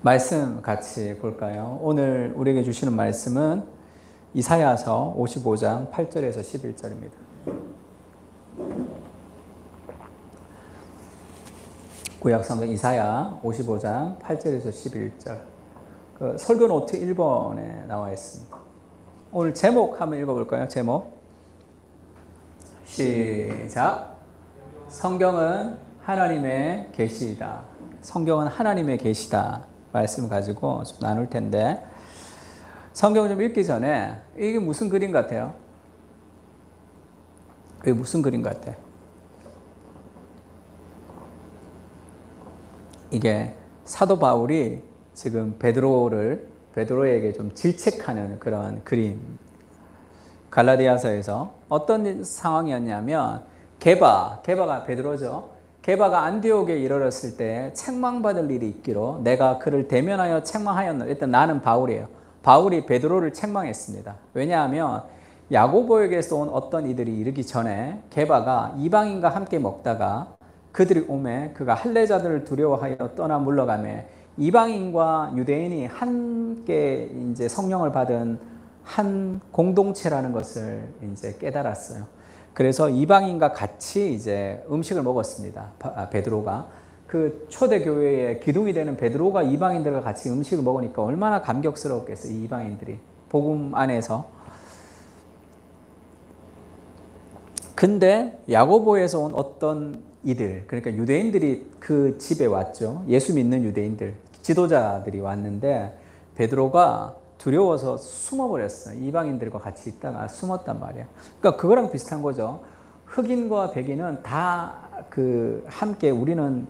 말씀 같이 볼까요? 오늘 우리에게 주시는 말씀은 이사야서 55장 8절에서 11절입니다. 구약성경 이사야 55장 8절에서 11절. 설교 노트 1번에 나와 있습니다. 오늘 제목 한번 읽어볼까요? 제목. 시작. 성경은 하나님의 계시이다. 성경은 하나님의 계시다. 말씀을 가지고 좀 나눌 텐데, 성경을 좀 읽기 전에 이게 무슨 그림 같아요? 이게 무슨 그림 같아? 이게 사도 바울이 지금 베드로에게 좀 질책하는 그런 그림. 갈라디아서에서 어떤 상황이었냐면, 게바가 베드로죠. 게바가 안디옥에 이르렀을 때 책망받을 일이 있기로 내가 그를 대면하여 책망하였노라. 일단 나는 바울이에요. 바울이 베드로를 책망했습니다. 왜냐하면 야고보에게서 온 어떤 이들이 이르기 전에 게바가 이방인과 함께 먹다가 그들이 오매 그가 할례자들을 두려워하여 떠나 물러가매 이방인과 유대인이 함께 이제 성령을 받은 한 공동체라는 것을 이제 깨달았어요. 그래서 이방인과 같이 이제 음식을 먹었습니다. 베드로가. 그 초대교회의 기둥이 되는 베드로가 이방인들과 같이 음식을 먹으니까 얼마나 감격스러웠겠어요, 이 이방인들이. 복음 안에서. 근데 야고보에서 온 어떤 이들, 그러니까 유대인들이 그 집에 왔죠. 예수 믿는 유대인들, 지도자들이 왔는데 베드로가 두려워서 숨어버렸어요. 이방인들과 같이 있다가 숨었단 말이에요. 그러니까 그거랑 비슷한 거죠. 흑인과 백인은 다 함께 우리는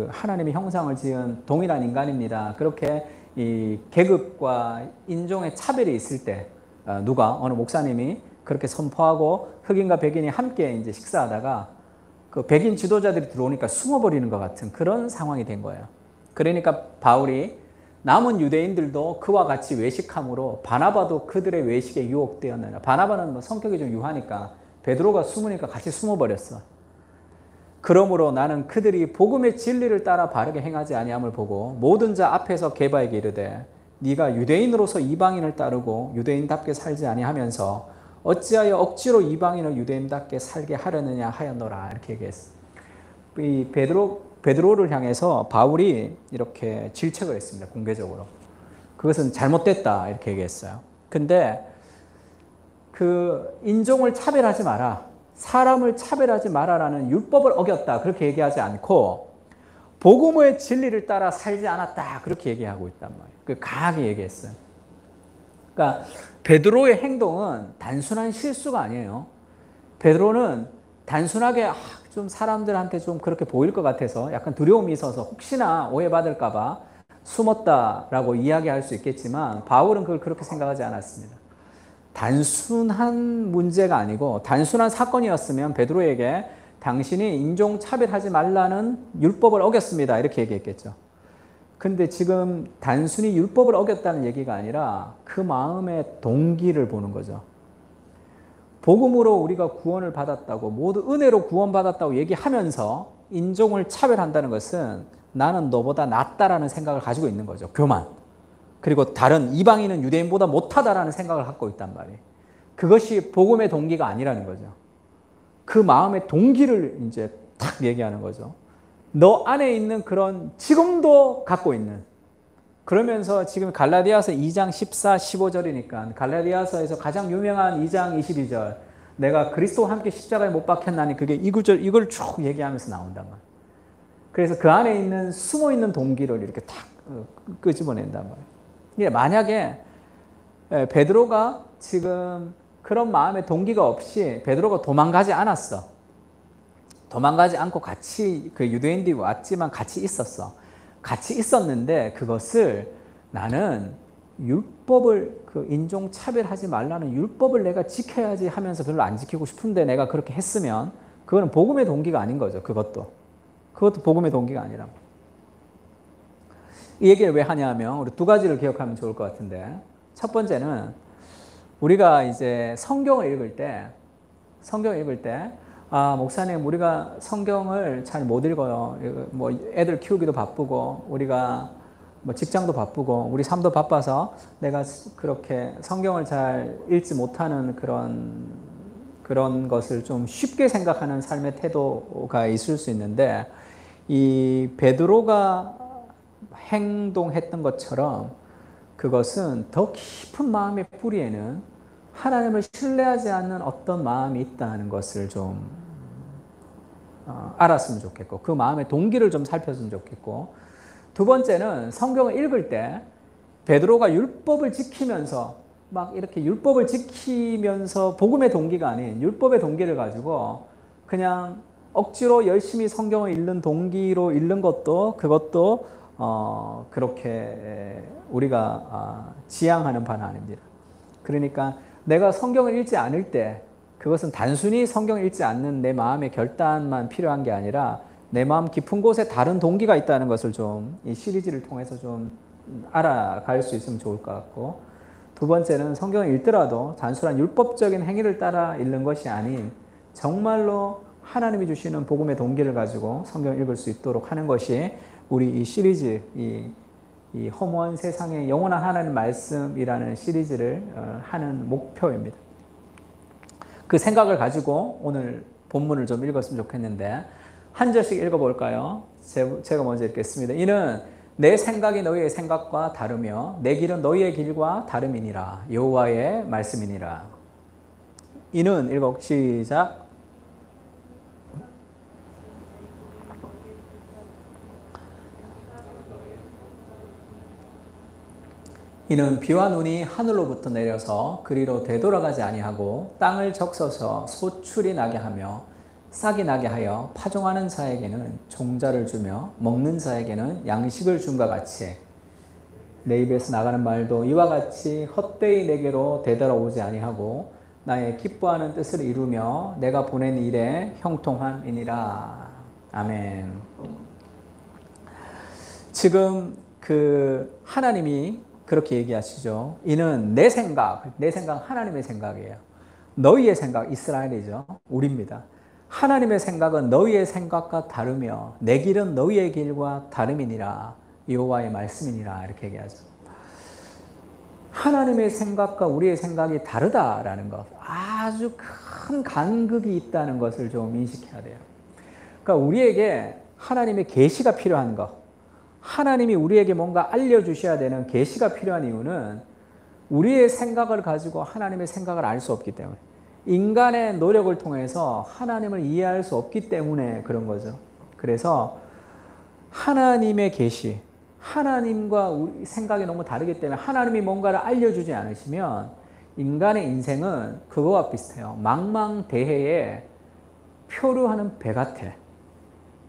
하나님의 형상을 지은 동일한 인간입니다. 그렇게 이 계급과 인종의 차별이 있을 때 어느 목사님이 그렇게 선포하고 흑인과 백인이 함께 이제 식사하다가 그 백인 지도자들이 들어오니까 숨어버리는 것 같은 그런 상황이 된 거예요. 그러니까 바울이 남은 유대인들도 그와 같이 외식함으로 바나바도 그들의 외식에 유혹되었느냐. 바나바는 뭐 성격이 좀 유하니까 베드로가 숨으니까 같이 숨어버렸어. 그러므로 나는 그들이 복음의 진리를 따라 바르게 행하지 아니함을 보고 모든 자 앞에서 게바에게 이르되 네가 유대인으로서 이방인을 따르고 유대인답게 살지 아니하면서 어찌하여 억지로 이방인을 유대인답게 살게 하려느냐 하였노라. 이렇게 얘기했어. 이 베드로를 향해서 바울이 이렇게 질책을 했습니다. 공개적으로. 그것은 잘못됐다. 이렇게 얘기했어요. 근데 인종을 차별하지 마라. 사람을 차별하지 마라라는 율법을 어겼다. 그렇게 얘기하지 않고 복음의 진리를 따라 살지 않았다. 그렇게 얘기하고 있단 말이에요. 강하게 얘기했어요. 그러니까 베드로의 행동은 단순한 실수가 아니에요. 베드로는 단순하게 좀 사람들한테 좀 그렇게 보일 것 같아서 약간 두려움이 있어서 혹시나 오해받을까 봐 숨었다라고 이야기할 수 있겠지만 바울은 그걸 그렇게 생각하지 않았습니다. 단순한 문제가 아니고 단순한 사건이었으면 베드로에게 당신이 인종차별하지 말라는 율법을 어겼습니다. 이렇게 얘기했겠죠. 근데 지금 단순히 율법을 어겼다는 얘기가 아니라 그 마음의 동기를 보는 거죠. 복음으로 우리가 구원을 받았다고, 모두 은혜로 구원받았다고 얘기하면서 인종을 차별한다는 것은 나는 너보다 낫다라는 생각을 가지고 있는 거죠. 교만. 그리고 다른 이방인은 유대인보다 못하다라는 생각을 갖고 있단 말이에요. 그것이 복음의 동기가 아니라는 거죠. 그 마음의 동기를 이제 탁 얘기하는 거죠. 너 안에 있는 그런 지금도 갖고 있는. 그러면서 지금 갈라디아서 2장 14, 15절이니까 갈라디아서에서 가장 유명한 2장 22절 내가 그리스도와 함께 십자가에 못 박혔나니 그게 이 구절 이걸 쭉 얘기하면서 나온단 말이에요. 그래서 그 안에 있는 숨어있는 동기를 이렇게 탁 끄집어낸단 말이에요. 만약에 베드로가 지금 그런 마음의 동기가 없이 베드로가 도망가지 않았어. 도망가지 않고 같이 그 유대인들이 왔지만 같이 있었어. 같이 있었는데 그것을 나는 율법을 인종 차별하지 말라는 율법을 내가 지켜야지 하면서 별로 안 지키고 싶은데 내가 그렇게 했으면 그거는 복음의 동기가 아닌 거죠. 그것도 복음의 동기가 아니라. 이 얘기를 왜 하냐면 우리 두 가지를 기억하면 좋을 것 같은데 첫 번째는 우리가 이제 성경을 읽을 때 목사님, 우리가 성경을 잘 못 읽어요. 뭐 애들 키우기도 바쁘고 우리가 뭐 직장도 바쁘고 우리 삶도 바빠서 내가 그렇게 성경을 잘 읽지 못하는 그런 것을 좀 쉽게 생각하는 삶의 태도가 있을 수 있는데, 이 베드로가 행동했던 것처럼 그것은 더 깊은 마음의 뿌리에는 하나님을 신뢰하지 않는 어떤 마음이 있다는 것을 좀 알았으면 좋겠고, 그 마음의 동기를 좀 살폈으면 좋겠고, 두 번째는 성경을 읽을 때 베드로가 율법을 지키면서 막 이렇게 율법을 지키면서 복음의 동기가 아닌 율법의 동기를 가지고 그냥 억지로 열심히 성경을 읽는 동기로 읽는 것도, 그것도 그렇게 우리가 지향하는 바는 아닙니다. 그러니까 내가 성경을 읽지 않을 때 그것은 단순히 성경을 읽지 않는 내 마음의 결단만 필요한 게 아니라 내 마음 깊은 곳에 다른 동기가 있다는 것을 좀 이 시리즈를 통해서 좀 알아갈 수 있으면 좋을 것 같고, 두 번째는 성경을 읽더라도 단순한 율법적인 행위를 따라 읽는 것이 아닌 정말로 하나님이 주시는 복음의 동기를 가지고 성경을 읽을 수 있도록 하는 것이 우리 이 시리즈, 이 허무한 세상의 영원한 하나님 말씀이라는 시리즈를 하는 목표입니다. 그 생각을 가지고 오늘 본문을 좀 읽었으면 좋겠는데, 한 절씩 읽어볼까요? 제가 먼저 읽겠습니다. 이는 내 생각이 너희의 생각과 다르며 내 길은 너희의 길과 다름이니라. 여호와의 말씀이니라. 이는 읽어 시작. 이는 비와 눈이 하늘로부터 내려서 그리로 되돌아가지 아니하고 땅을 적셔서 소출이 나게 하며 싹이 나게 하여 파종하는 자에게는 종자를 주며 먹는 자에게는 양식을 줌과 같이 내 입에서 나가는 말도 이와 같이 헛되이 내게로 되돌아오지 아니하고 나의 기뻐하는 뜻을 이루며 내가 보낸 일에 형통함이니라. 아멘. 지금 그 하나님이 그렇게 얘기하시죠. 이는 내 생각 하나님의 생각이에요. 너희의 생각, 이스라엘이죠. 우리입니다. 하나님의 생각은 너희의 생각과 다르며 내 길은 너희의 길과 다름이니라. 여호와의 말씀이니라. 이렇게 얘기하죠. 하나님의 생각과 우리의 생각이 다르다라는 것, 아주 큰 간극이 있다는 것을 좀 인식해야 돼요. 그러니까 우리에게 하나님의 계시가 필요한 것, 하나님이 우리에게 뭔가 알려주셔야 되는 계시가 필요한 이유는 우리의 생각을 가지고 하나님의 생각을 알 수 없기 때문에, 인간의 노력을 통해서 하나님을 이해할 수 없기 때문에 그런 거죠. 그래서 하나님의 계시, 하나님과 우리 생각이 너무 다르기 때문에 하나님이 뭔가를 알려주지 않으시면 인간의 인생은 그거와 비슷해요. 망망대해에 표류하는 배 같아.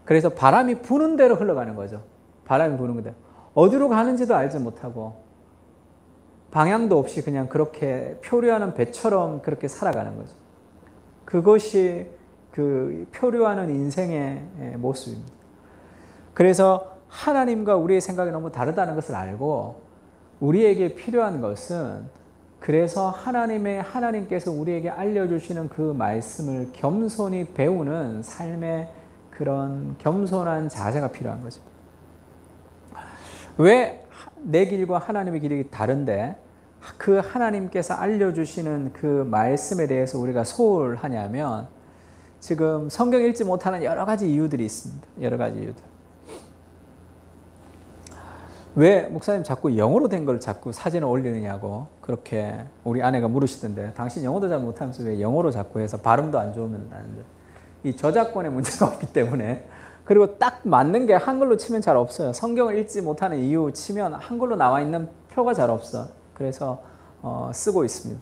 그래서 바람이 부는 대로 흘러가는 거죠. 바람이 부는 대로. 어디로 가는지도 알지 못하고 방향도 없이 그냥 그렇게 표류하는 배처럼 그렇게 살아가는 거죠. 그것이 그 표류하는 인생의 모습입니다. 그래서 하나님과 우리의 생각이 너무 다르다는 것을 알고 우리에게 필요한 것은, 그래서 하나님께서 우리에게 알려주시는 그 말씀을 겸손히 배우는 삶의 그런 겸손한 자세가 필요한 거죠. 왜 내 길과 하나님의 길이 다른데 그 하나님께서 알려주시는 그 말씀에 대해서 우리가 소홀하냐면, 지금 성경 읽지 못하는 여러 가지 이유들이 있습니다. 여러 가지 이유들. 왜 목사님 자꾸 영어로 된 걸 자꾸 사진을 올리느냐고 그렇게 우리 아내가 물으시던데, 당신 영어도 잘 못하면서 왜 영어로 자꾸 해서 발음도 안 좋으면 나는데, 이 저작권의 문제가 없기 때문에. 그리고 딱 맞는 게 한글로 치면 잘 없어요. 성경을 읽지 못하는 이유 치면 한글로 나와 있는 표가 잘 없어. 그래서 쓰고 있습니다.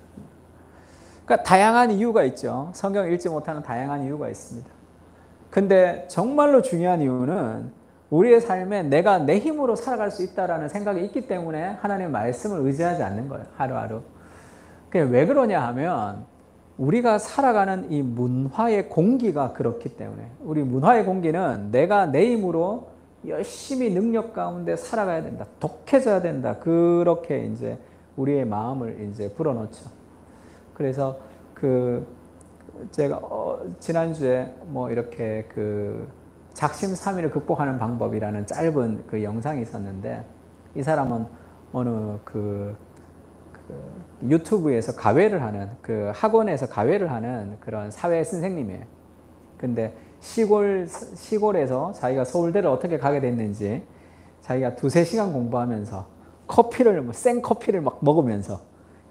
그러니까 다양한 이유가 있죠. 성경을 읽지 못하는 다양한 이유가 있습니다. 근데 정말로 중요한 이유는 우리의 삶에 내가 내 힘으로 살아갈 수 있다는 생각이 있기 때문에 하나님의 말씀을 의지하지 않는 거예요. 하루하루. 그게 왜 그러냐 하면 우리가 살아가는 이 문화의 공기가 그렇기 때문에, 우리 문화의 공기는 내가 내 힘으로 열심히 능력 가운데 살아가야 된다, 독해져야 된다, 그렇게 이제 우리의 마음을 이제 불어넣죠. 그래서 제가 지난주에 뭐 이렇게 작심삼일을 극복하는 방법이라는 짧은 그 영상이 있었는데, 이 사람은 어느 유튜브에서 가회를 하는, 그 학원에서 가회를 하는 그런 사회 선생님이에요. 근데 시골에서 자기가 서울대를 어떻게 가게 됐는지 자기가 2-3시간 공부하면서 생 커피를 막 먹으면서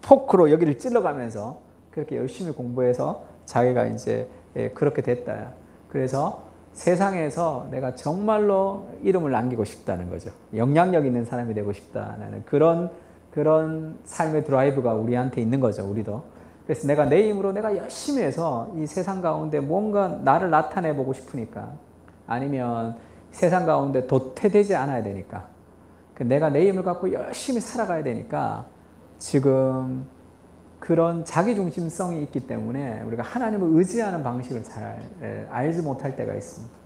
포크로 여기를 찔러가면서 그렇게 열심히 공부해서 자기가 이제 그렇게 됐다. 그래서 세상에서 내가 정말로 이름을 남기고 싶다는 거죠. 영향력 있는 사람이 되고 싶다는 그런 삶의 드라이브가 우리한테 있는 거죠. 우리도. 그래서 내가 내 힘으로 내가 열심히 해서 이 세상 가운데 뭔가 나를 나타내 보고 싶으니까, 아니면 세상 가운데 도태되지 않아야 되니까, 내가 내 힘을 갖고 열심히 살아가야 되니까 지금 그런 자기중심성이 있기 때문에 우리가 하나님을 의지하는 방식을 잘 알지 못할 때가 있습니다.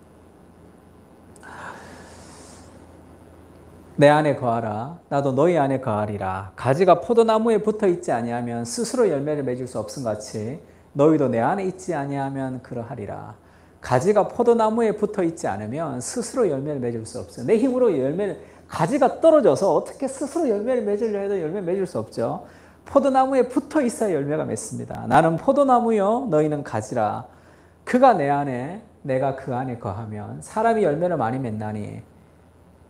내 안에 거하라. 나도 너희 안에 거하리라. 가지가 포도나무에 붙어 있지 아니하면 스스로 열매를 맺을 수 없음 같이 너희도 내 안에 있지 아니하면 그러하리라. 가지가 포도나무에 붙어 있지 않으면 스스로 열매를 맺을 수 없어요. 내 힘으로 가지가 떨어져서 어떻게 스스로 열매를 맺으려 해도 열매 맺을 수 없죠. 포도나무에 붙어 있어야 열매가 맺습니다. 나는 포도나무요 너희는 가지라. 그가 내 안에 내가 그 안에 거하면 사람이 열매를 많이 맺나니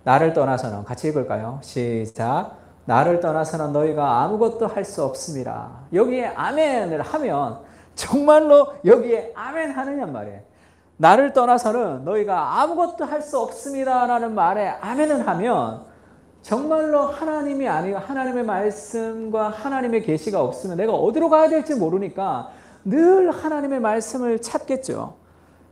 나를 떠나서는, 같이 읽을까요? 시작. 나를 떠나서는 너희가 아무것도 할 수 없음이라. 여기에 아멘을 하면 정말로 여기에 아멘 하느냐 말이에요. 나를 떠나서는 너희가 아무것도 할 수 없습니다 라는 말에 아멘을 하면 정말로 하나님이 아니고 하나님의 말씀과 하나님의 계시가 없으면 내가 어디로 가야 될지 모르니까 늘 하나님의 말씀을 찾겠죠.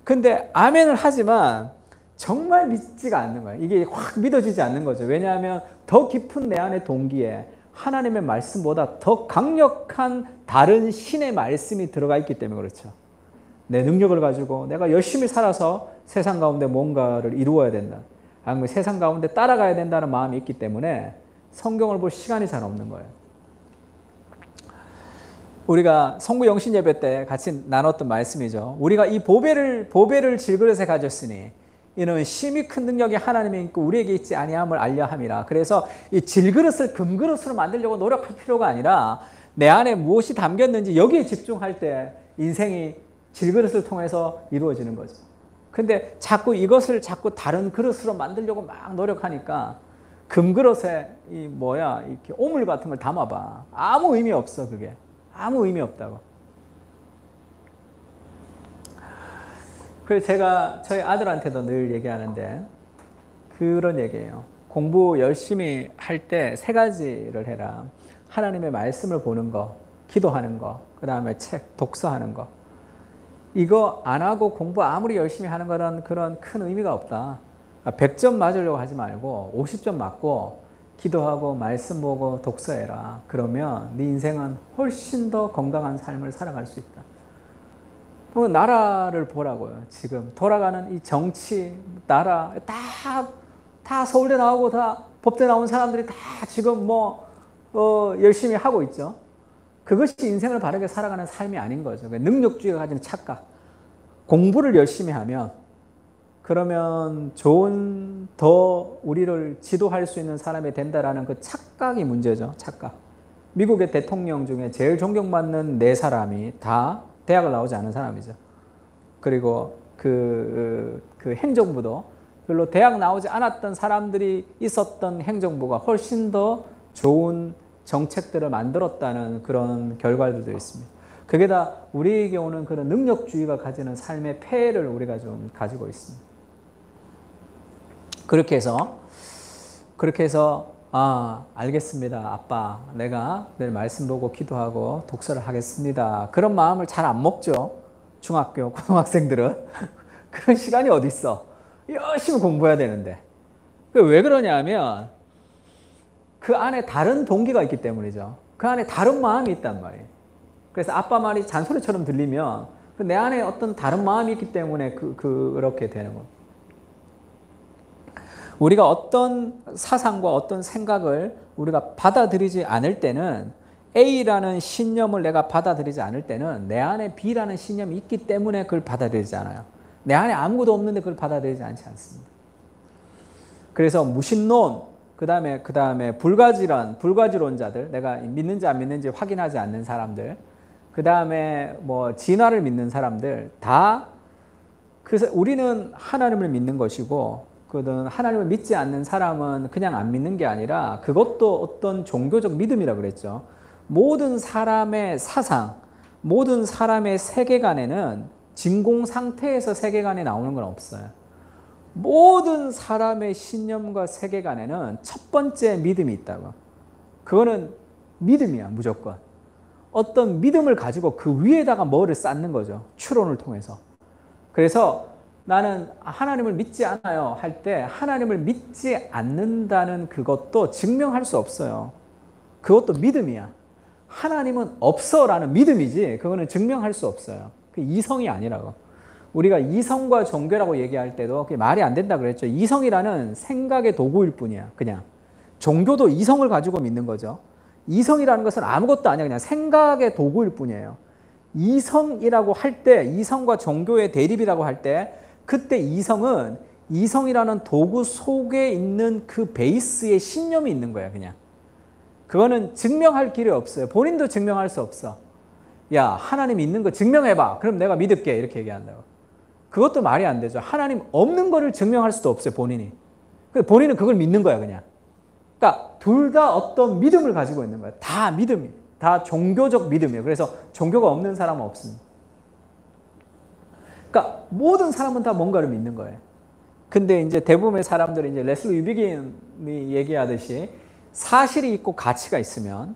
근데 아멘을 하지만 정말 믿지가 않는 거예요. 이게 확 믿어지지 않는 거죠. 왜냐하면 더 깊은 내 안의 동기에 하나님의 말씀보다 더 강력한 다른 신의 말씀이 들어가 있기 때문에 그렇죠. 내 능력을 가지고 내가 열심히 살아서 세상 가운데 뭔가를 이루어야 된다, 아니면 세상 가운데 따라가야 된다는 마음이 있기 때문에 성경을 볼 시간이 잘 없는 거예요. 우리가 성부 영신 예배 때 같이 나눴던 말씀이죠. 우리가 이 보배를 질그릇에 가졌으니 이는 심히 큰 능력이 하나님에 있고 우리에게 있지 아니함을 알려 함이라. 그래서 이 질그릇을 금그릇으로 만들려고 노력할 필요가 아니라 내 안에 무엇이 담겼는지 여기에 집중할 때 인생이 질그릇을 통해서 이루어지는 거죠. 근데 이것을 자꾸 다른 그릇으로 만들려고 막 노력하니까 금그릇에 이렇게 오물 같은 걸 담아봐. 아무 의미 없어, 그게. 아무 의미 없다고. 그래서 제가 저희 아들한테도 늘 얘기하는데 그런 얘기예요. 공부 열심히 할 때 3가지를 해라. 하나님의 말씀을 보는 거, 기도하는 거, 그 다음에 책, 독서하는 거. 이거 안 하고 공부 아무리 열심히 하는 거는 그런 큰 의미가 없다. 100점 맞으려고 하지 말고 50점 맞고 기도하고 말씀 보고 독서해라. 그러면 네 인생은 훨씬 더 건강한 삶을 살아갈 수 있다. 나라를 보라고요. 지금 돌아가는 이 정치, 나라 다 서울대 나오고 다 법대 나온 사람들이 다 지금 열심히 하고 있죠. 그것이 인생을 바르게 살아가는 삶이 아닌 거죠. 능력주의가 가진 착각. 공부를 열심히 하면 그러면 더 우리를 지도할 수 있는 사람이 된다라는 그 착각이 문제죠. 착각. 미국의 대통령 중에 제일 존경받는 4사람이 다 대학을 나오지 않은 사람이죠. 그리고 그 행정부도 별로 대학 나오지 않았던 사람들이 있었던 행정부가 훨씬 더 좋은 정책들을 만들었다는 그런 결과들도 있습니다. 그게 다 우리에게 오는 그런 능력주의가 가지는 삶의 폐해를 우리가 좀 가지고 있습니다. 그렇게 해서 알겠습니다. 아빠, 내가 내일 말씀 보고 기도하고 독서를 하겠습니다. 그런 마음을 잘 안 먹죠. 중학교, 고등학생들은. 그런 시간이 어디 있어. 열심히 공부해야 되는데. 왜 그러냐면 그 안에 다른 동기가 있기 때문이죠. 그 안에 다른 마음이 있단 말이에요. 그래서 아빠 말이 잔소리처럼 들리면 내 안에 어떤 다른 마음이 있기 때문에 그렇게 되는 겁니다. 우리가 어떤 사상과 어떤 생각을 우리가 받아들이지 않을 때는, A라는 신념을 내가 받아들이지 않을 때는 내 안에 B라는 신념이 있기 때문에 그걸 받아들이지 않아요. 내 안에 아무것도 없는데 그걸 받아들이지 않지 않습니다. 그래서 무신론, 그다음에 불가지론자들, 내가 믿는지 안 믿는지 확인하지 않는 사람들, 그다음에 뭐 진화를 믿는 사람들 다 그래서 우리는 하나님을 믿는 것이고 그든 하나님을 믿지 않는 사람은 그냥 안 믿는 게 아니라 그것도 어떤 종교적 믿음이라 그랬죠. 모든 사람의 사상, 모든 사람의 세계관에는 진공 상태에서 세계관이 나오는 건 없어요. 모든 사람의 신념과 세계관에는 첫 번째 믿음이 있다고. 그거는 믿음이야, 무조건. 어떤 믿음을 가지고 그 위에다가 뭐를 쌓는 거죠. 추론을 통해서. 그래서 나는 하나님을 믿지 않아요 할 때 하나님을 믿지 않는다는 그것도 증명할 수 없어요. 그것도 믿음이야. 하나님은 없어라는 믿음이지 그거는 증명할 수 없어요. 그 이성이 아니라고. 우리가 이성과 종교라고 얘기할 때도 그게 말이 안 된다 그랬죠. 이성이라는 생각의 도구일 뿐이야. 그냥. 종교도 이성을 가지고 믿는 거죠. 이성이라는 것은 아무것도 아니야. 그냥 생각의 도구일 뿐이에요. 이성이라고 할 때, 이성과 종교의 대립이라고 할 때, 그때 이성은 이성이라는 도구 속에 있는 그 베이스에 신념이 있는 거야, 그냥. 그거는 증명할 길이 없어요. 본인도 증명할 수 없어. 야, 하나님 있는 거 증명해봐. 그럼 내가 믿을게. 이렇게 얘기한다고. 그것도 말이 안 되죠. 하나님 없는 거를 증명할 수도 없어요, 본인이. 본인은 그걸 믿는 거야, 그냥. 그러니까 둘 다 어떤 믿음을 가지고 있는 거야. 다 믿음이. 다 종교적 믿음이에요. 그래서 종교가 없는 사람은 없습니다. 그러니까 모든 사람은 다 뭔가를 믿는 거예요. 근데 이제 대부분의 사람들이 이제 레슬리 유비긴이 얘기하듯이 사실이 있고 가치가 있으면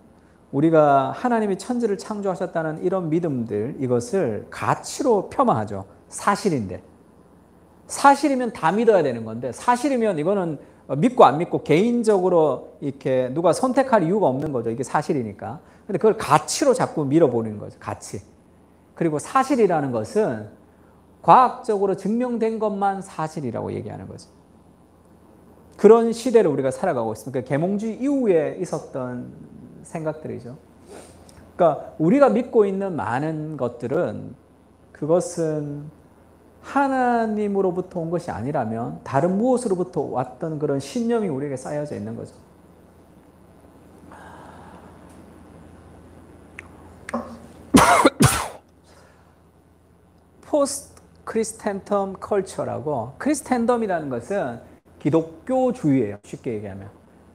우리가 하나님이 천지를 창조하셨다는 이런 믿음들 이것을 가치로 폄하하죠. 사실인데. 사실이면 다 믿어야 되는 건데 사실이면 이거는 믿고 안 믿고 개인적으로 이렇게 누가 선택할 이유가 없는 거죠. 이게 사실이니까. 근데 그걸 가치로 자꾸 밀어버리는 거죠. 가치. 그리고 사실이라는 것은 과학적으로 증명된 것만 사실이라고 얘기하는 거죠. 그런 시대를 우리가 살아가고 있습니다. 계몽주의 이후에 있었던 생각들이죠. 그러니까 우리가 믿고 있는 많은 것들은 그것은 하나님으로부터 온 것이 아니라면 다른 무엇으로부터 왔던 그런 신념이 우리에게 쌓여져 있는 거죠. 포스트 크리스텐덤 컬처라고, 크리스텐덤이라는 것은 기독교주의예요. 쉽게 얘기하면.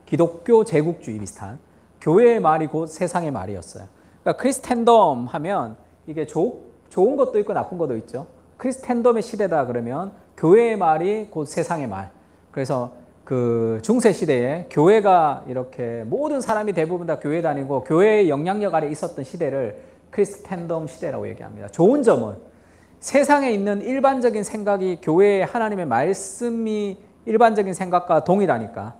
기독교 제국주의 비슷한. 교회의 말이 곧 세상의 말이었어요. 그러니까 크리스텐덤 하면 이게 좋은 것도 있고 나쁜 것도 있죠. 크리스텐덤의 시대다 그러면 교회의 말이 곧 세상의 말. 그래서 그 중세 시대에 교회가 이렇게 모든 사람이 대부분 다 교회 다니고 교회의 영향력 아래 있었던 시대를 크리스텐덤 시대라고 얘기합니다. 좋은 점은 세상에 있는 일반적인 생각이 교회의 하나님의 말씀이 일반적인 생각과 동일하니까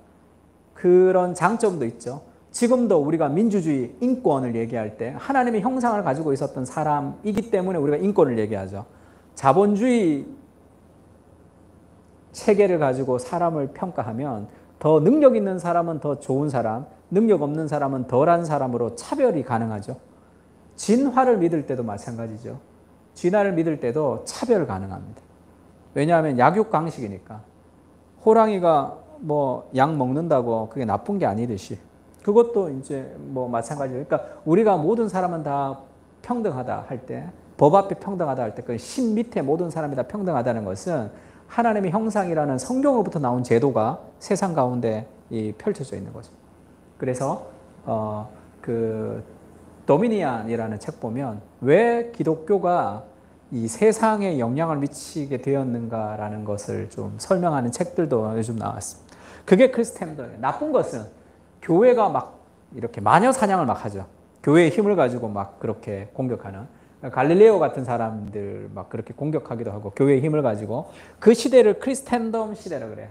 그런 장점도 있죠. 지금도 우리가 민주주의, 인권을 얘기할 때 하나님의 형상을 가지고 있었던 사람이기 때문에 우리가 인권을 얘기하죠. 자본주의 체계를 가지고 사람을 평가하면 더 능력 있는 사람은 더 좋은 사람, 능력 없는 사람은 덜한 사람으로 차별이 가능하죠. 진화를 믿을 때도 마찬가지죠. 진화를 믿을 때도 차별 가능합니다. 왜냐하면 약육강식이니까. 호랑이가 뭐 약 먹는다고 그게 나쁜 게 아니듯이 그것도 이제 뭐 마찬가지예요. 그러니까 우리가 모든 사람은 다 평등하다 할 때, 법 앞에 평등하다 할 때, 그 신 밑에 모든 사람이 다 평등하다는 것은 하나님의 형상이라는 성경으로부터 나온 제도가 세상 가운데 펼쳐져 있는 거죠. 그래서 그 도미니안이라는 책 보면 왜 기독교가 이 세상에 영향을 미치게 되었는가라는 것을 좀 설명하는 책들도 요즘 나왔습니다. 그게 크리스텐덤이에요. 나쁜 것은 교회가 막 이렇게 마녀 사냥을 막 하죠. 교회의 힘을 가지고 막 그렇게 공격하는 갈릴레오 같은 사람들 막 그렇게 공격하기도 하고 교회의 힘을 가지고 그 시대를 크리스텐덤 시대라고 그래요.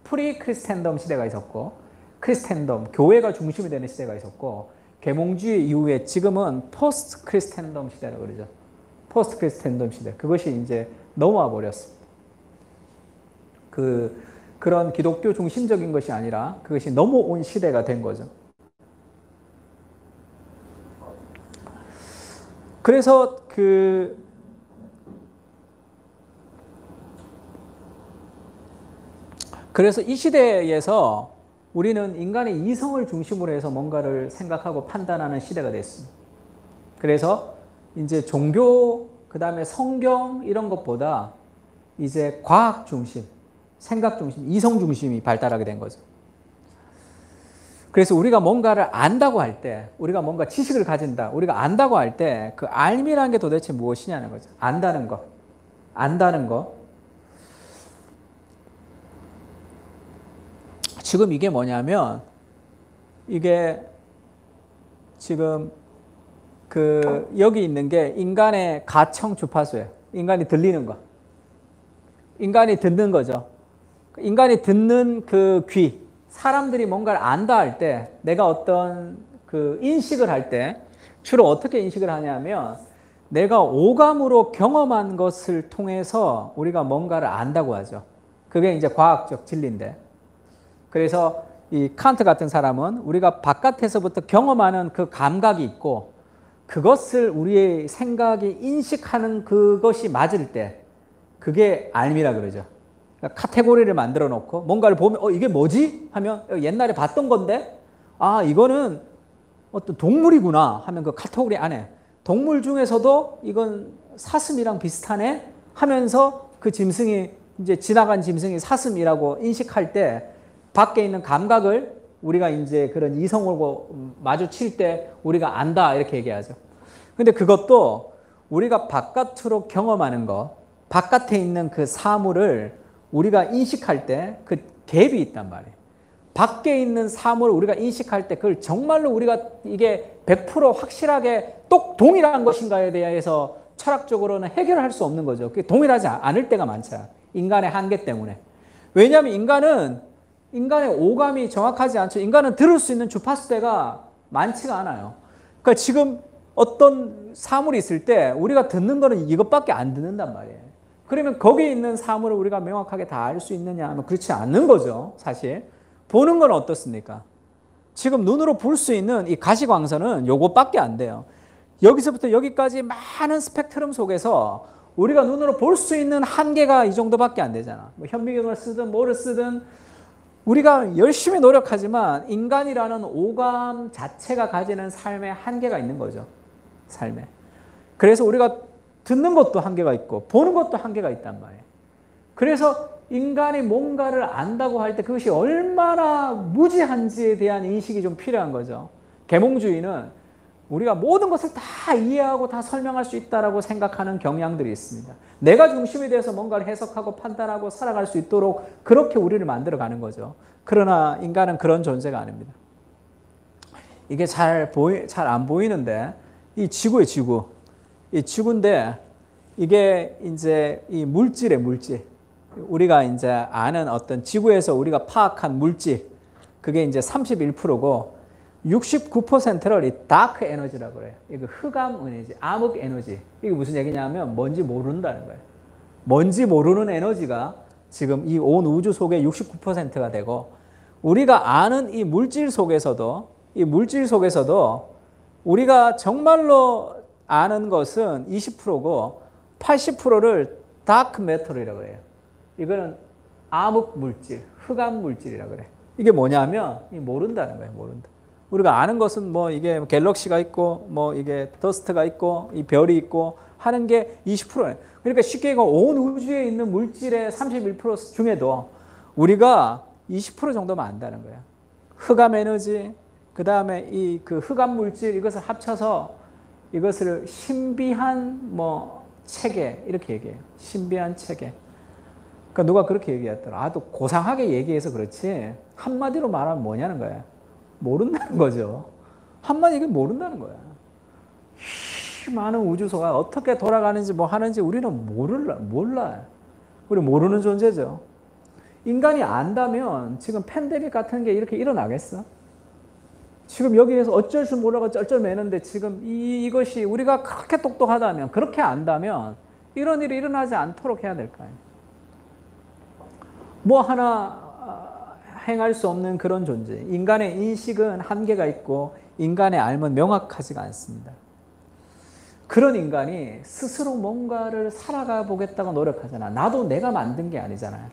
프리 크리스텐덤 시대가 있었고 크리스텐덤 교회가 중심이 되는 시대가 있었고 계몽주의 이후에 지금은 포스트 크리스텐덤 시대라고 그러죠. 포스트 크리스텐덤 시대. 그것이 이제 넘어와 버렸습니다. 그런 기독교 중심적인 것이 아니라 그것이 넘어온 시대가 된 거죠. 그래서 그래서 이 시대에서 우리는 인간의 이성을 중심으로 해서 뭔가를 생각하고 판단하는 시대가 됐습니다. 그래서 이제 종교, 그 다음에 성경 이런 것보다 이제 과학 중심, 생각 중심, 이성 중심이 발달하게 된 거죠. 그래서 우리가 뭔가를 안다고 할 때, 우리가 뭔가 지식을 가진다, 우리가 안다고 할 때 그 알미라는 게 도대체 무엇이냐는 거죠. 안다는 거. 안다는 거. 지금 이게 뭐냐면, 이게 지금 여기 있는 게 인간의 가청 주파수예요. 인간이 들리는 거. 인간이 듣는 거죠. 인간이 듣는 그 귀. 사람들이 뭔가를 안다 할 때, 내가 어떤 인식을 할 때, 주로 어떻게 인식을 하냐면, 내가 오감으로 경험한 것을 통해서 우리가 뭔가를 안다고 하죠. 그게 이제 과학적 진리인데. 그래서 이 칸트 같은 사람은 우리가 바깥에서부터 경험하는 그 감각이 있고, 그것을 우리의 생각이 인식하는 그것이 맞을 때, 그게 알미라 그러죠. 그러니까 카테고리를 만들어 놓고 뭔가를 보면 이게 뭐지? 하면 옛날에 봤던 건데 이거는 어떤 동물이구나 하면 그 카테고리 안에 동물 중에서도 이건 사슴이랑 비슷하네 하면서 그 짐승이 이제 지나간 짐승이 사슴이라고 인식할 때 밖에 있는 감각을 우리가 이제 그런 이성으로 마주칠 때 우리가 안다 이렇게 얘기하죠. 근데 그것도 우리가 바깥으로 경험하는 거, 바깥에 있는 그 사물을 우리가 인식할 때 그 갭이 있단 말이에요. 밖에 있는 사물을 우리가 인식할 때 그걸 정말로 우리가 이게 100% 확실하게 똑 동일한 것인가에 대해서 철학적으로는 해결할 수 없는 거죠. 그게 동일하지 않을 때가 많죠. 인간의 한계 때문에. 왜냐하면 인간의 오감이 정확하지 않죠. 인간은 들을 수 있는 주파수대가 많지가 않아요. 그러니까 지금 어떤 사물이 있을 때 우리가 듣는 거는 이것밖에 안 듣는단 말이에요. 그러면 거기에 있는 사물을 우리가 명확하게 다 알 수 있느냐 하면 그렇지 않는 거죠, 사실. 보는 건 어떻습니까? 지금 눈으로 볼 수 있는 이 가시광선은 요것밖에 안 돼요. 여기서부터 여기까지 많은 스펙트럼 속에서 우리가 눈으로 볼 수 있는 한계가 이 정도밖에 안 되잖아. 뭐 현미경을 쓰든 뭐를 쓰든 우리가 열심히 노력하지만 인간이라는 오감 자체가 가지는 삶에 한계가 있는 거죠. 삶에. 그래서 우리가 듣는 것도 한계가 있고 보는 것도 한계가 있단 말이에요. 그래서 인간이 뭔가를 안다고 할 때 그것이 얼마나 무지한지에 대한 인식이 좀 필요한 거죠. 계몽주의는 우리가 모든 것을 다 이해하고 다 설명할 수 있다고 생각하는 경향들이 있습니다. 내가 중심이 돼서 뭔가를 해석하고 판단하고 살아갈 수 있도록 그렇게 우리를 만들어가는 거죠. 그러나 인간은 그런 존재가 아닙니다. 이게 잘 안 보이는데 이 지구예요, 지구. 이 지구인데 이게 이제 이 물질의 물질. 우리가 이제 아는 어떤 지구에서 우리가 파악한 물질. 그게 이제 31%고 69%를 이 다크 에너지라고 그래요. 이거 흑암 에너지, 암흑 에너지. 이게 무슨 얘기냐면 뭔지 모른다는 거예요. 뭔지 모르는 에너지가 지금 이 온 우주 속에 69%가 되고 우리가 아는 이 물질 속에서도 우리가 정말로 아는 것은 20%고 80%를 다크 매터리라고 해요. 이거는 암흑 물질, 흑암 물질이라고 그래. 이게 뭐냐면 모른다는 거예요. 모른다. 우리가 아는 것은 뭐 이게 갤럭시가 있고 뭐 이게 더스트가 있고 이 별이 있고 하는 게 20%예요. 그러니까 쉽게 온 우주에 있는 물질의 31% 중에도 우리가 20% 정도만 안다는 거예요. 흑암 에너지, 그 다음에 이 그 흑암 물질 이것을 합쳐서 이것을 신비한 뭐 체계 이렇게 얘기해요. 신비한 체계. 그러니까 누가 그렇게 얘기했더라. 또 고상하게 얘기해서 그렇지 한마디로 말하면 뭐냐는 거야. 모른다는 거죠. 한마디 얘기는 모른다는 거야. 많은 우주소가 어떻게 돌아가는지 뭐 하는지 우리는 몰라. 우리 모르는 존재죠. 인간이 안다면 지금 팬데믹 같은 게 이렇게 일어나겠어? 지금 여기에서 어쩔 줄 몰라가 쩔쩔매는데 지금 이것이 우리가 그렇게 똑똑하다면 그렇게 안다면 이런 일이 일어나지 않도록 해야 될까요? 뭐 하나 행할 수 없는 그런 존재. 인간의 인식은 한계가 있고 인간의 알은 명확하지가 않습니다. 그런 인간이 스스로 뭔가를 살아가 보겠다고 노력하잖아. 나도 내가 만든 게 아니잖아요.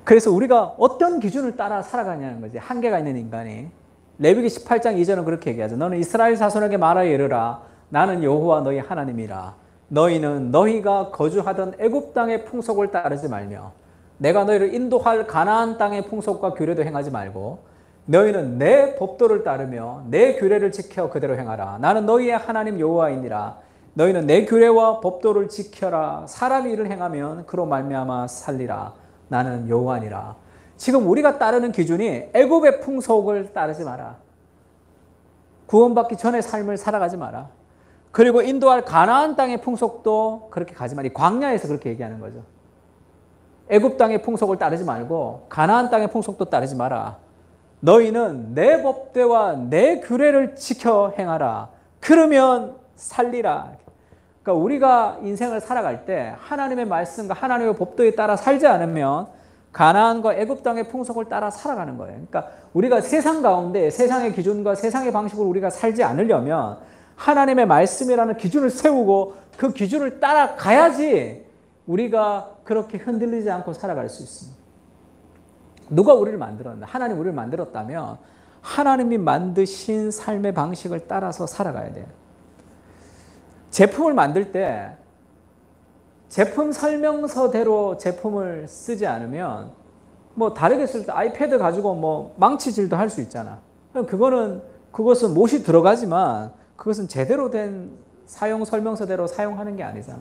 그래서 우리가 어떤 기준을 따라 살아가냐는 거지. 한계가 있는 인간이. 레위기 18장 2절은 그렇게 얘기하죠. 너는 이스라엘 자손에게 말하여 이르라. 나는 여호와 너희 하나님이라. 너희는 너희가 거주하던 애굽 땅의 풍속을 따르지 말며 내가 너희를 인도할 가나안 땅의 풍속과 규례도 행하지 말고 너희는 내 법도를 따르며 내 규례를 지켜 그대로 행하라. 나는 너희의 하나님 여호와이니라. 너희는 내 규례와 법도를 지켜라. 사람이 이를 행하면 그로 말미암아 살리라. 나는 여호와니라. 지금 우리가 따르는 기준이 애굽의 풍속을 따르지 마라. 구원받기 전의 삶을 살아가지 마라. 그리고 인도할 가나안 땅의 풍속도 그렇게 가지 마라. 광야에서 그렇게 얘기하는 거죠. 애굽 땅의 풍속을 따르지 말고 가나안 땅의 풍속도 따르지 마라. 너희는 내 법대와 내 규례를 지켜 행하라. 그러면 살리라. 그러니까 우리가 인생을 살아갈 때 하나님의 말씀과 하나님의 법도에 따라 살지 않으면 가나안과 애굽 땅의 풍속을 따라 살아가는 거예요. 그러니까 우리가 세상 가운데 세상의 기준과 세상의 방식으로 우리가 살지 않으려면 하나님의 말씀이라는 기준을 세우고 그 기준을 따라가야지 우리가 그렇게 흔들리지 않고 살아갈 수 있습니다. 누가 우리를 만들었나? 하나님 우리를 만들었다면 하나님이 만드신 삶의 방식을 따라서 살아가야 돼요. 제품을 만들 때 제품 설명서대로 제품을 쓰지 않으면 뭐 다르게 쓸 때 아이패드 가지고 뭐 망치질도 할 수 있잖아. 그것은 못이 들어가지만 그것은 제대로 된 사용 설명서대로 사용하는 게 아니잖아.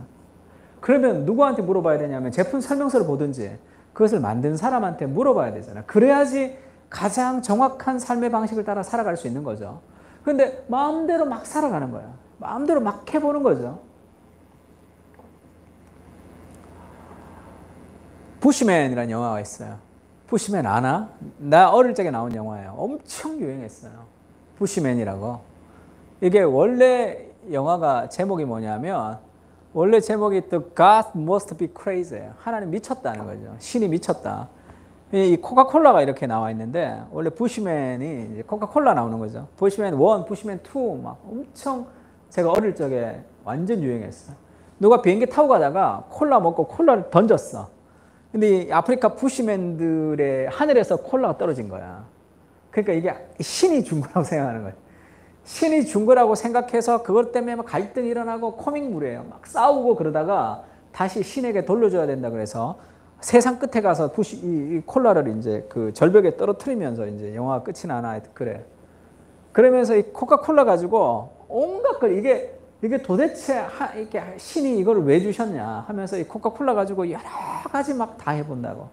그러면 누구한테 물어봐야 되냐면 제품 설명서를 보든지 그것을 만든 사람한테 물어봐야 되잖아. 그래야지 가장 정확한 삶의 방식을 따라 살아갈 수 있는 거죠. 그런데 마음대로 막 살아가는 거야. 마음대로 막 해보는 거죠. 부시맨이라는 영화가 있어요. 부시맨 아나? 나 어릴 적에 나온 영화예요. 엄청 유행했어요. 부시맨이라고. 이게 원래 영화가 제목이 뭐냐면 원래 제목이 The God Must Be Crazy예요. 하나님 미쳤다는 거죠. 신이 미쳤다. 이 코카콜라가 이렇게 나와 있는데 원래 부시맨이 이제 코카콜라 나오는 거죠. 부시맨 1, 부시맨 2 막 엄청 제가 어릴 적에 완전 유행했어요. 누가 비행기 타고 가다가 콜라 먹고 콜라를 던졌어. 근데 이 아프리카 부시맨들의 하늘에서 콜라가 떨어진 거야. 그러니까 이게 신이 준 거라고 생각하는 거예요. 신이 준 거라고 생각해서 그것 때문에 막 갈등이 일어나고 코믹물이에요. 막 싸우고 그러다가 다시 신에게 돌려줘야 된다 그래서 세상 끝에 가서 이 콜라를 이제 그 절벽에 떨어뜨리면서 이제 영화가 끝이 나나 그래. 그러면서 이 코카콜라 가지고 온갖 걸 이게 도대체 이렇게 신이 이걸 왜 주셨냐 하면서 이 코카콜라 가지고 여러 가지 막 다 해본다고.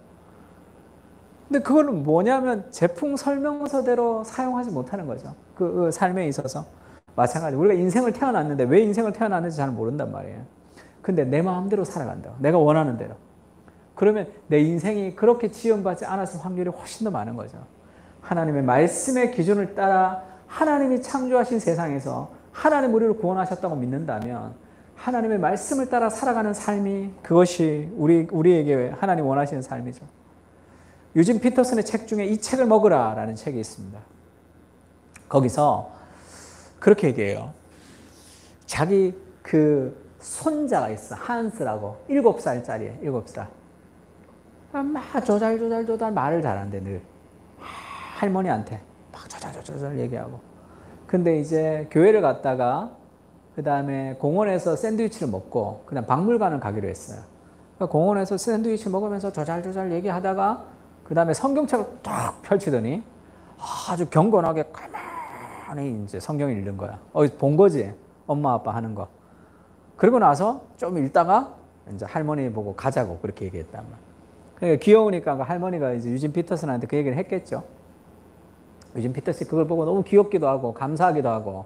근데 그거는 뭐냐면 제품 설명서대로 사용하지 못하는 거죠. 그 삶에 있어서. 마찬가지. 우리가 인생을 태어났는데 왜 인생을 태어났는지 잘 모른단 말이에요. 근데 내 마음대로 살아간다. 내가 원하는 대로. 그러면 내 인생이 그렇게 지원받지 않았을 확률이 훨씬 더 많은 거죠. 하나님의 말씀의 기준을 따라 하나님이 창조하신 세상에서 하나님 우리를 구원하셨다고 믿는다면 하나님의 말씀을 따라 살아가는 삶이 그것이 우리에게 하나님 원하시는 삶이죠. 유진 피터슨의 책 중에 이 책을 먹으라 라는 책이 있습니다. 거기서 그렇게 얘기해요. 자기 그 손자가 있어. 한스라고. 7살짜리에 7살. 막 조잘조잘 말을 잘한대 늘. 할머니한테 막 조잘조잘 얘기하고. 근데 이제 교회를 갔다가 그 다음에 공원에서 샌드위치를 먹고 그냥 박물관을 가기로 했어요. 그러니까 공원에서 샌드위치 먹으면서 조잘조잘 얘기하다가 그 다음에 성경책을 딱 펼치더니 아주 경건하게 가만히 이제 성경을 읽는 거야. 본 거지? 엄마 아빠 하는 거. 그러고 나서 좀 읽다가 이제 할머니 보고 가자고 그렇게 얘기했단 말이야. 그러니까 귀여우니까 그 할머니가 이제 유진 피터슨한테 그 얘기를 했겠죠. 유진 피터슨이 그걸 보고 너무 귀엽기도 하고 감사하기도 하고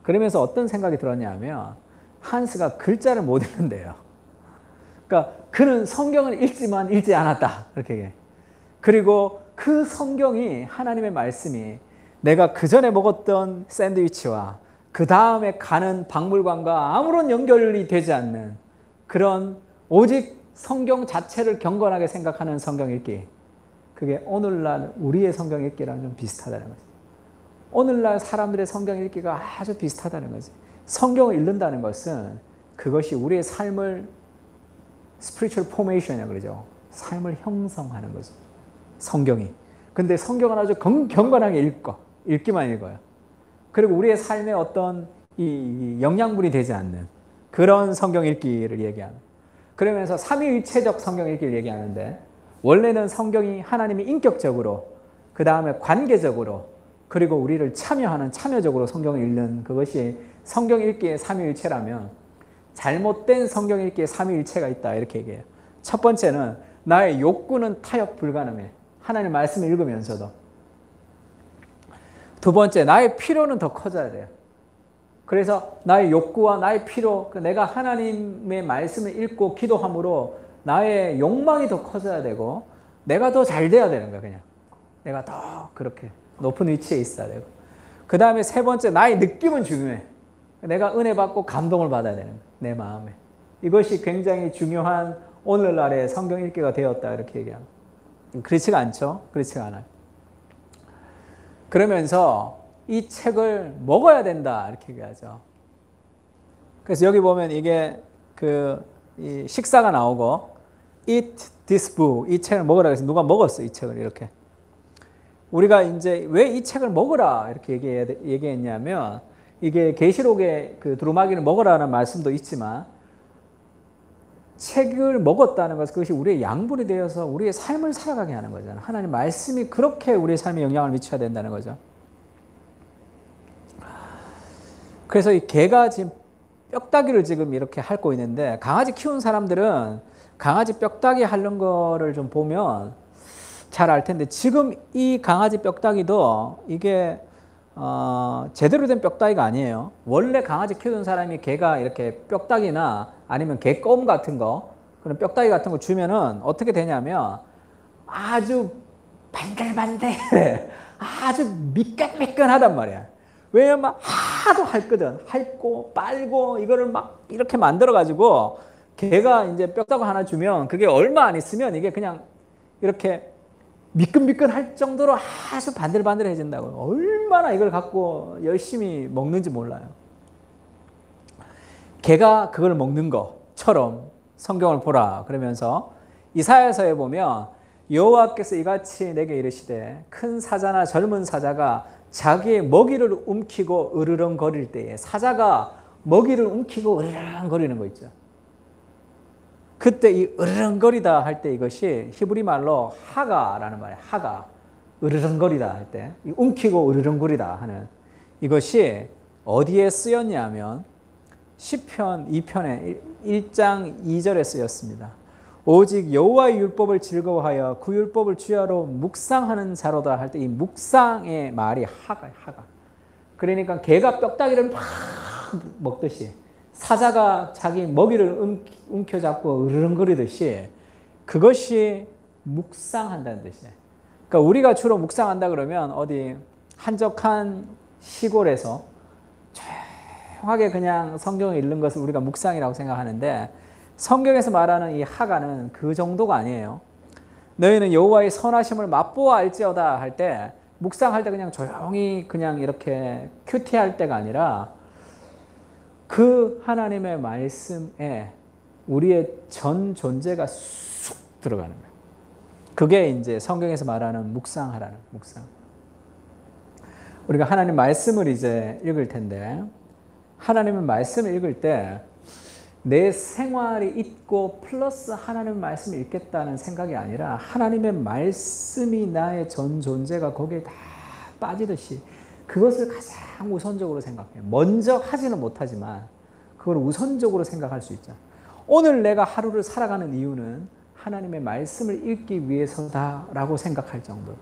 그러면서 어떤 생각이 들었냐면 한스가 글자를 못 읽는데요. 그러니까 그는 성경을 읽지만 읽지 않았다. 그렇게 얘기해. 그리고 그 성경이 하나님의 말씀이 내가 그 전에 먹었던 샌드위치와 그 다음에 가는 박물관과 아무런 연결이 되지 않는 그런 오직 성경 자체를 경건하게 생각하는 성경 읽기. 그게 오늘날 우리의 성경 읽기랑 좀 비슷하다는 거지. 오늘날 사람들의 성경 읽기가 아주 비슷하다는 거지. 성경을 읽는다는 것은 그것이 우리의 삶을 spiritual formation이라고 그러죠. 삶을 형성하는 거죠. 성경이. 근데 성경은 아주 경건하게 읽기만 읽어요. 그리고 우리의 삶에 어떤 이 영양분이 되지 않는 그런 성경 읽기를 얘기하는. 그러면서 삼위일체적 성경 읽기를 얘기하는데 원래는 성경이 하나님이 인격적으로 그 다음에 관계적으로 그리고 우리를 참여적으로 성경을 읽는 그것이 성경 읽기의 삼위일체라면 잘못된 성경 읽기의 삼위일체가 있다 이렇게 얘기해요. 첫 번째는 나의 욕구는 타협 불가능해. 하나님 말씀을 읽으면서도. 두 번째, 나의 필요는 더 커져야 돼요. 그래서 나의 욕구와 나의 필요, 내가 하나님의 말씀을 읽고 기도함으로 나의 욕망이 더 커져야 되고 내가 더 잘 돼야 되는 거야 그냥. 내가 더 그렇게 높은 위치에 있어야 되고. 그 다음에 세 번째, 나의 느낌은 중요해. 내가 은혜 받고 감동을 받아야 되는 거야. 내 마음에. 이것이 굉장히 중요한 오늘날의 성경 읽기가 되었다 이렇게 얘기합니다. 그렇지가 않죠? 그렇지가 않아요. 그러면서 이 책을 먹어야 된다 이렇게 얘기하죠. 그래서 여기 보면 이게 이 식사가 나오고 eat this book 이 책을 먹으라 해서 누가 먹었어 이 책을 이렇게. 우리가 이제 왜 이 책을 먹으라 이렇게 얘기했냐면 이게 계시록에 두루마기를 먹으라는 말씀도 있지만 책을 먹었다는 것은 그것이 우리의 양분이 되어서 우리의 삶을 살아가게 하는 거잖아요. 하나님 말씀이 그렇게 우리의 삶에 영향을 미쳐야 된다는 거죠. 그래서 이 개가 지금 뼈다귀를 지금 이렇게 핥고 있는데 강아지 키우는 사람들은 강아지 뼈다귀 핥는 거를 좀 보면 잘 알 텐데 지금 이 강아지 뼈다귀도 이게 제대로 된 뼈다귀가 아니에요. 원래 강아지 키우는 사람이 개가 이렇게 뼈다귀나 아니면 개껌 같은 거 그런 뼈다귀 같은 거 주면은 어떻게 되냐면 아주 반들반들 아주 미끈미끈하단 말이야. 왜냐면 하도 핥거든. 핥고 빨고 이거를 막 이렇게 만들어 가지고 개가 이제 뼈다귀 하나 주면 그게 얼마 안 있으면 이게 그냥 이렇게 미끈미끈할 정도로 아주 반들반들해진다고. 얼마나 이걸 갖고 열심히 먹는지 몰라요. 개가 그걸 먹는 것처럼 성경을 보라 그러면서 이사야서에 보면 여호와께서 이같이 내게 이르시되 큰 사자나 젊은 사자가 자기의 먹이를 움키고 으르렁거릴 때에 사자가 먹이를 움키고 으르렁거리는 거 있죠. 그때 이 으르렁거리다 할 때 이것이 히브리 말로 하가라는 말이에요. 하가. 으르렁거리다 할 때. 움키고 으르렁거리다 하는 이것이 어디에 쓰였냐면 시편 2편에 1장 2절에 쓰였습니다. 오직 여호와의 율법을 즐거워하여 그 율법을 주야로 묵상하는 자로다 할 때 이 묵상의 말이 하가. 그러니까 개가 뼈다귀를 막 먹듯이 사자가 자기 먹이를 움켜잡고 으르렁거리듯이 그것이 묵상한다는 뜻이에요. 그러니까 우리가 주로 묵상한다 그러면 어디 한적한 시골에서 조용하게 그냥 성경을 읽는 것을 우리가 묵상이라고 생각하는데 성경에서 말하는 이 하가는 그 정도가 아니에요. 너희는 여호와의 선하심을 맛보아 알지어다 할 때 묵상할 때 그냥 조용히 그냥 이렇게 큐티할 때가 아니라 그 하나님의 말씀에 우리의 전 존재가 쑥 들어가는 거예요. 그게 이제 성경에서 말하는 묵상하라는 묵상. 우리가 하나님 말씀을 이제 읽을 텐데 하나님의 말씀을 읽을 때 내 생활이 있고 플러스 하나님의 말씀을 읽겠다는 생각이 아니라 하나님의 말씀이 나의 전 존재가 거기에 다 빠지듯이 그것을 가장 우선적으로 생각해요. 먼저 하지는 못하지만 그걸 우선적으로 생각할 수 있죠. 오늘 내가 하루를 살아가는 이유는 하나님의 말씀을 읽기 위해서다라고 생각할 정도로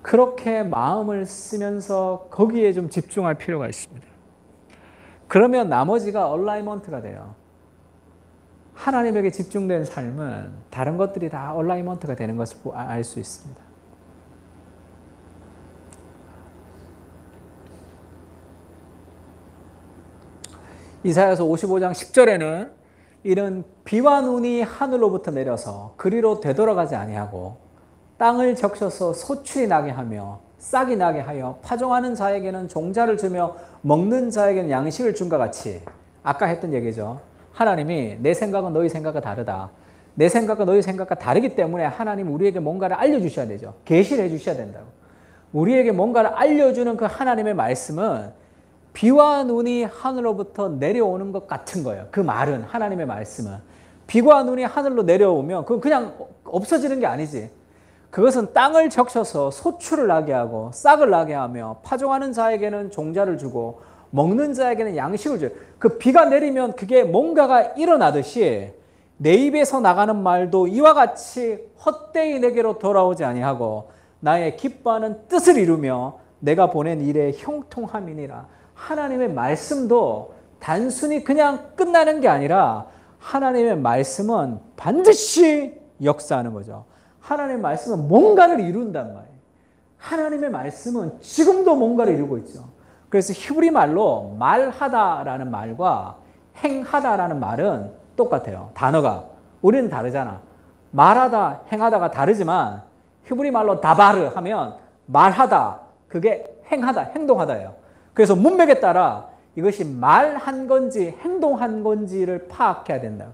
그렇게 마음을 쓰면서 거기에 좀 집중할 필요가 있습니다. 그러면 나머지가 얼라이먼트가 돼요. 하나님에게 집중된 삶은 다른 것들이 다 얼라이먼트가 되는 것을 알 수 있습니다. 이사야서 55장 10절에는 이런 비와 눈이 하늘로부터 내려서 그리로 되돌아가지 아니하고 땅을 적셔서 소출이 나게 하며 싹이 나게 하여 파종하는 자에게는 종자를 주며 먹는 자에게는 양식을 준 것 같이 아까 했던 얘기죠. 하나님이 내 생각은 너희 생각과 다르다. 내 생각과 너희 생각과 다르기 때문에 하나님 우리에게 뭔가를 알려주셔야 되죠. 계시를 해주셔야 된다고. 우리에게 뭔가를 알려주는 그 하나님의 말씀은 비와 눈이 하늘로부터 내려오는 것 같은 거예요. 그 말은, 하나님의 말씀은. 비와 눈이 하늘로 내려오면 그건 그냥 없어지는 게 아니지. 그것은 땅을 적셔서 소출을 나게 하고 싹을 나게 하며 파종하는 자에게는 종자를 주고 먹는 자에게는 양식을 줘요. 그 비가 내리면 그게 뭔가가 일어나듯이 내 입에서 나가는 말도 이와 같이 헛되이 내게로 돌아오지 아니하고 나의 기뻐하는 뜻을 이루며 내가 보낸 일에 형통함이니라. 하나님의 말씀도 단순히 그냥 끝나는 게 아니라 하나님의 말씀은 반드시 역사하는 거죠. 하나님의 말씀은 뭔가를 이룬단 말이에요. 하나님의 말씀은 지금도 뭔가를 이루고 있죠. 그래서 히브리 말로 말하다라는 말과 행하다라는 말은 똑같아요. 단어가. 우리는 다르잖아. 말하다, 행하다가 다르지만 히브리 말로 다바르 하면 말하다, 그게 행하다, 행동하다예요. 그래서 문맥에 따라 이것이 말한 건지 행동한 건지를 파악해야 된다.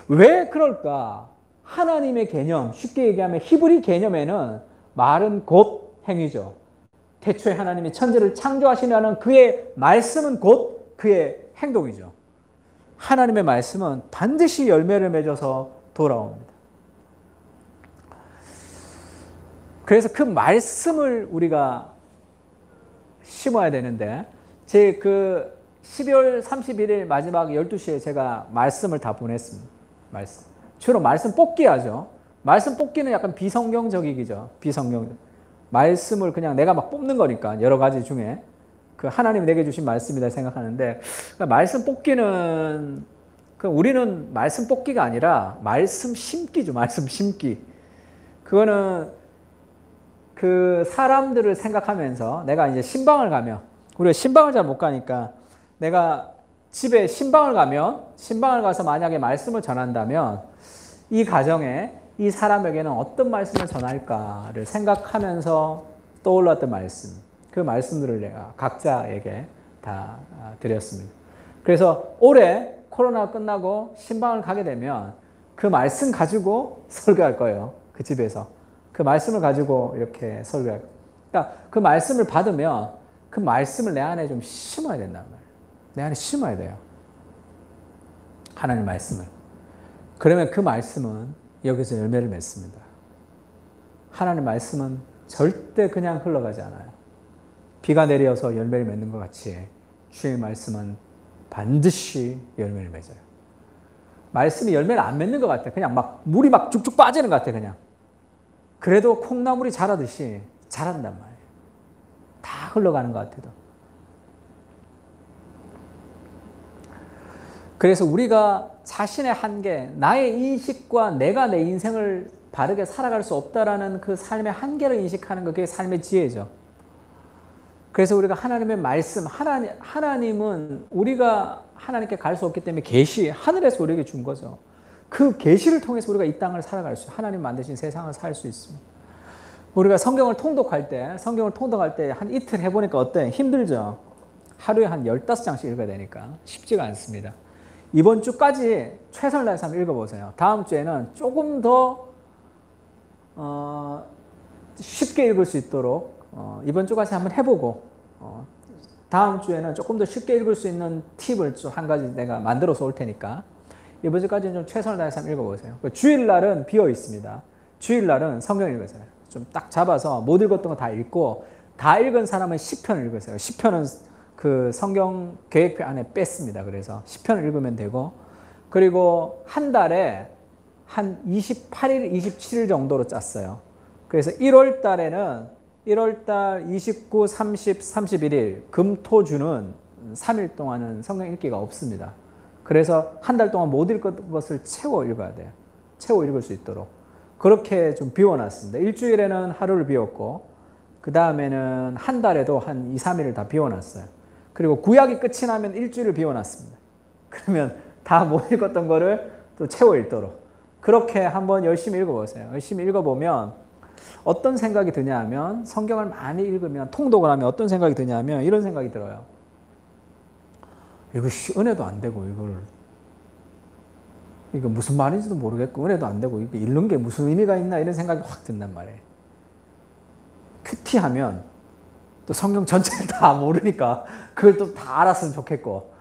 왜 그럴까? 하나님의 개념, 쉽게 얘기하면 히브리 개념에는 말은 곧 행위죠. 태초에 하나님이 천지를 창조하시려는 그의 말씀은 곧 그의 행동이죠. 하나님의 말씀은 반드시 열매를 맺어서 돌아옵니다. 그래서 그 말씀을 우리가 심어야 되는데, 제 그 12월 31일 마지막 12시에 제가 말씀을 다 보냈습니다. 말씀. 주로 말씀 뽑기 하죠. 말씀 뽑기는 약간 비성경적이죠. 비성경. 말씀을 그냥 내가 막 뽑는 거니까 여러 가지 중에 그 하나님이 내게 주신 말씀이다 생각하는데, 그러니까 말씀 뽑기는 우리는 말씀 뽑기가 아니라 말씀 심기죠. 말씀 심기. 그거는 그 사람들을 생각하면서 내가 이제 신방을 가면, 우리가 신방을 잘 못 가니까 내가 집에 신방을 가면, 신방을 가서 만약에 말씀을 전한다면 이 가정에 이 사람에게는 어떤 말씀을 전할까를 생각하면서 떠올랐던 말씀, 그 말씀들을 내가 각자에게 다 드렸습니다. 그래서 올해 코로나가 끝나고 신방을 가게 되면 그 말씀 가지고 설교할 거예요. 그 집에서. 그 말씀을 가지고 이렇게 설교할 거예요. 그러니까 그 말씀을 받으면 그 말씀을 내 안에 좀 심어야 된단 말이에요. 내 안에 심어야 돼요. 하나님 말씀을. 그러면 그 말씀은 여기서 열매를 맺습니다. 하나님 말씀은 절대 그냥 흘러가지 않아요. 비가 내려서 열매를 맺는 것 같이 주의 말씀은 반드시 열매를 맺어요. 말씀이 열매를 안 맺는 것 같아. 그냥 막 물이 막 쭉쭉 빠지는 것 같아. 그냥. 그래도 콩나물이 자라듯이 자란단 말이에요. 다 흘러가는 것 같아도. 그래서 우리가 자신의 한계, 나의 인식과 내가 내 인생을 바르게 살아갈 수 없다라는 그 삶의 한계를 인식하는 것, 그게 삶의 지혜죠. 그래서 우리가 하나님의 말씀, 하나님은 우리가 하나님께 갈 수 없기 때문에 계시, 하늘에서 우리에게 준 거죠. 그 계시를 통해서 우리가 이 땅을 살아갈 수, 하나님 만드신 세상을 살 수 있습니다. 우리가 성경을 통독할 때 한 이틀 해보니까 어때? 힘들죠? 하루에 한 15장씩 읽어야 되니까 쉽지가 않습니다. 이번 주까지 최선을 다해서 한번 읽어보세요. 다음 주에는 조금 더 쉽게 읽을 수 있도록 이번 주까지 한번 해보고 다음 주에는 조금 더 쉽게 읽을 수 있는 팁을 좀 한 가지 내가 만들어서 올 테니까 이번 주까지는 좀 최선을 다해서 한번 읽어보세요. 주일날은 비어 있습니다. 주일날은 성경 읽으세요. 좀 딱 잡아서 못 읽었던 거 다 읽고, 다 읽은 사람은 시편을 읽으세요. 시편은 그 성경 계획표 안에 뺐습니다. 그래서 시편을 읽으면 되고, 그리고 한 달에 한 28일, 27일 정도로 짰어요. 그래서 1월 달에는 1월 달 29, 30, 31일 금, 토, 주는 3일 동안은 성경 읽기가 없습니다. 그래서 한 달 동안 못 읽은 것을 채워 읽어야 돼요. 채워 읽을 수 있도록. 그렇게 좀 비워놨습니다. 일주일에는 하루를 비웠고, 그 다음에는 한 달에도 한 2, 3일을 다 비워놨어요. 그리고 구약이 끝이 나면 일주일을 비워놨습니다. 그러면 다 못 읽었던 거를 또 채워 읽도록. 그렇게 한번 열심히 읽어보세요. 열심히 읽어보면 어떤 생각이 드냐 하면, 성경을 많이 읽으면, 통독을 하면 어떤 생각이 드냐 하면 이런 생각이 들어요. 이거 은혜도 안 되고 이걸 이거 무슨 말인지도 모르겠고 은혜도 안 되고 이거 읽는 게 무슨 의미가 있나 이런 생각이 확 든단 말이에요. 큐티하면 또 성경 전체를 다 모르니까 그걸 또 다 알았으면 좋겠고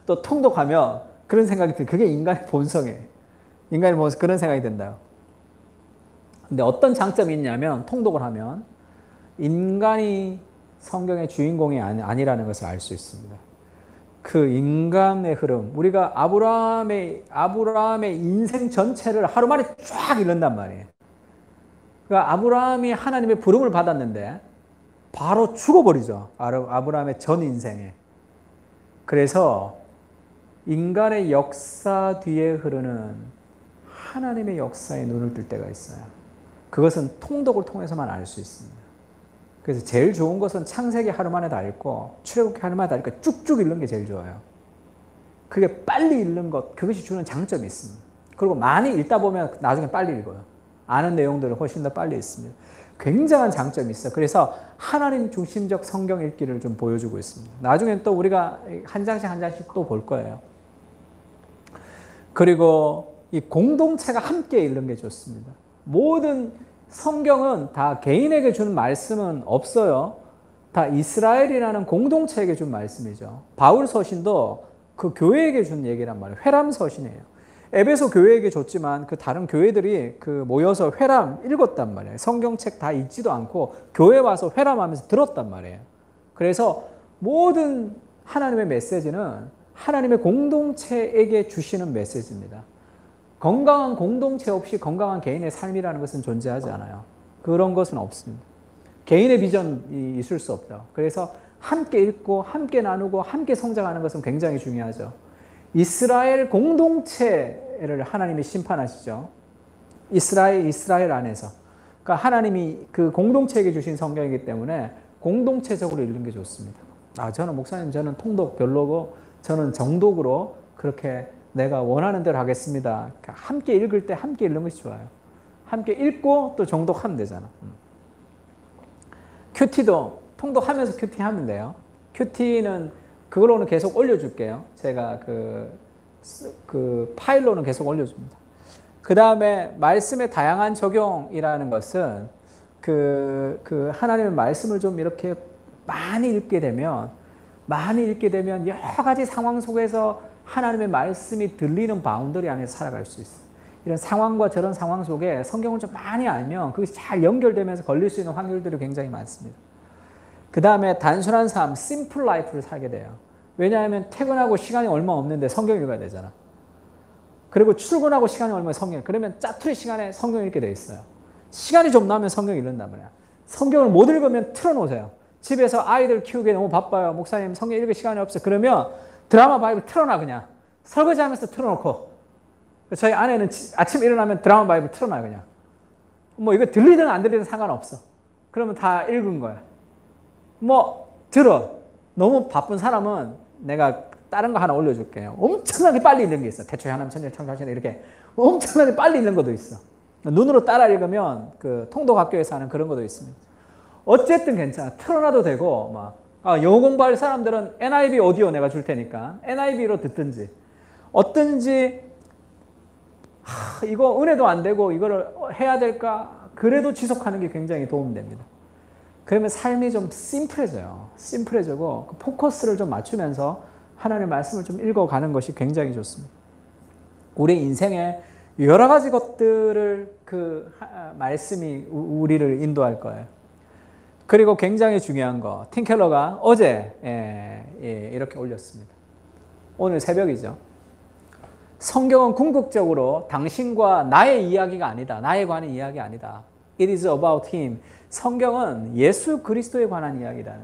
또 통독하면 그런 생각이 들. 그게 인간의 본성이에요. 인간의 본성 그런 생각이 든다. 근데 어떤 장점이 있냐면 통독을 하면 인간이 성경의 주인공이 아니라는 것을 알 수 있습니다. 그 인간의 흐름, 우리가 아브라함의 인생 전체를 하루 만에 쫙 읽는단 말이에요. 그러니까 아브라함이 하나님의 부름을 받았는데 바로 죽어버리죠. 아브라함의 전 인생에. 그래서 인간의 역사 뒤에 흐르는 하나님의 역사에 눈을 뜰 때가 있어요. 그것은 통독을 통해서만 알 수 있습니다. 그래서 제일 좋은 것은 창세기 하루 만에 다 읽고 출애굽기 하루 만에 다 읽고 쭉쭉 읽는 게 제일 좋아요. 그게 빨리 읽는 것, 그것이 주는 장점이 있습니다. 그리고 많이 읽다 보면 나중에 빨리 읽어요. 아는 내용들을 훨씬 더 빨리 읽습니다. 굉장한 장점이 있어요. 그래서 하나님 중심적 성경 읽기를 좀 보여주고 있습니다. 나중에 또 우리가 한 장씩 한 장씩 또 볼 거예요. 그리고 이 공동체가 함께 읽는 게 좋습니다. 모든 성경은 다 개인에게 준 말씀은 없어요. 다 이스라엘이라는 공동체에게 준 말씀이죠. 바울 서신도 그 교회에게 준 얘기란 말이에요. 회람 서신이에요. 에베소 교회에게 줬지만 그 다른 교회들이 그 모여서 회람 읽었단 말이에요. 성경책 다 읽지도 않고 교회 와서 회람하면서 들었단 말이에요. 그래서 모든 하나님의 메시지는 하나님의 공동체에게 주시는 메시지입니다. 건강한 공동체 없이 건강한 개인의 삶이라는 것은 존재하지 않아요. 그런 것은 없습니다. 개인의 비전이 있을 수 없다. 그래서 함께 읽고 함께 나누고 함께 성장하는 것은 굉장히 중요하죠. 이스라엘 공동체를 하나님이 심판하시죠. 이스라엘 안에서. 그러니까 하나님이 그 공동체에게 주신 성경이기 때문에 공동체적으로 읽는 게 좋습니다. 저는 목사님 저는 통독 별로고 저는 정독으로 그렇게 내가 원하는 대로 하겠습니다. 함께 읽을 때 함께 읽는 것이 좋아요. 함께 읽고 또 정독하면 되잖아. 큐티도 통독하면서 큐티하면 돼요. 큐티는 그걸로는 계속 올려줄게요. 제가 그 파일로는 계속 올려줍니다. 그 다음에 말씀의 다양한 적용이라는 것은 그 하나님의 말씀을 좀 이렇게 많이 읽게 되면 여러 가지 상황 속에서 하나님의 말씀이 들리는 바운더리 안에서 살아갈 수 있어요. 이런 상황과 저런 상황 속에 성경을 좀 많이 알면 그것이 잘 연결되면서 걸릴 수 있는 확률들이 굉장히 많습니다. 그 다음에 단순한 삶, 심플 라이프를 살게 돼요. 왜냐하면 퇴근하고 시간이 얼마 없는데 성경 읽어야 되잖아. 그리고 출근하고 시간이 얼마 성경, 그러면 짜투리 시간에 성경 읽게 돼 있어요. 시간이 좀 나면 성경 읽는단 말이야. 성경을 못 읽으면 틀어놓으세요. 집에서 아이들 키우기 너무 바빠요. 목사님 성경 읽을 시간이 없어요. 그러면 드라마 바이블 틀어놔 그냥. 설거지하면서 틀어놓고. 저희 아내는 아침 일어나면 드라마 바이블 틀어놔요 그냥. 뭐 이거 들리든 안 들리든 상관없어. 그러면 다 읽은 거야. 들어. 너무 바쁜 사람은 내가 다른 거 하나 올려줄게요. 엄청나게 빨리 읽는 게 있어. 태초에 하나님 천지를 창조하시네 이렇게 엄청나게 빨리 읽는 것도 있어. 눈으로 따라 읽으면 그 통독학교에서 하는 그런 것도 있습니다. 어쨌든 괜찮아. 틀어놔도 되고 영어 공부할 사람들은 NIV 오디오 내가 줄 테니까 NIV로 듣든지 어떤지 이거 은혜도 안 되고 이거를 해야 될까? 그래도 지속하는 게 굉장히 도움됩니다. 그러면 삶이 좀 심플해지고 그 포커스를 좀 맞추면서 하나님의 말씀을 좀 읽어가는 것이 굉장히 좋습니다. 우리 인생에 여러 가지 것들을 그 말씀이 우리를 인도할 거예요. 그리고 굉장히 중요한 거, 팀 켈러가 어제 이렇게 올렸습니다. 오늘 새벽이죠. 성경은 궁극적으로 당신과 나의 이야기가 아니다. 나에 관한 이야기 아니다. It is about him. 성경은 예수 그리스도에 관한 이야기다.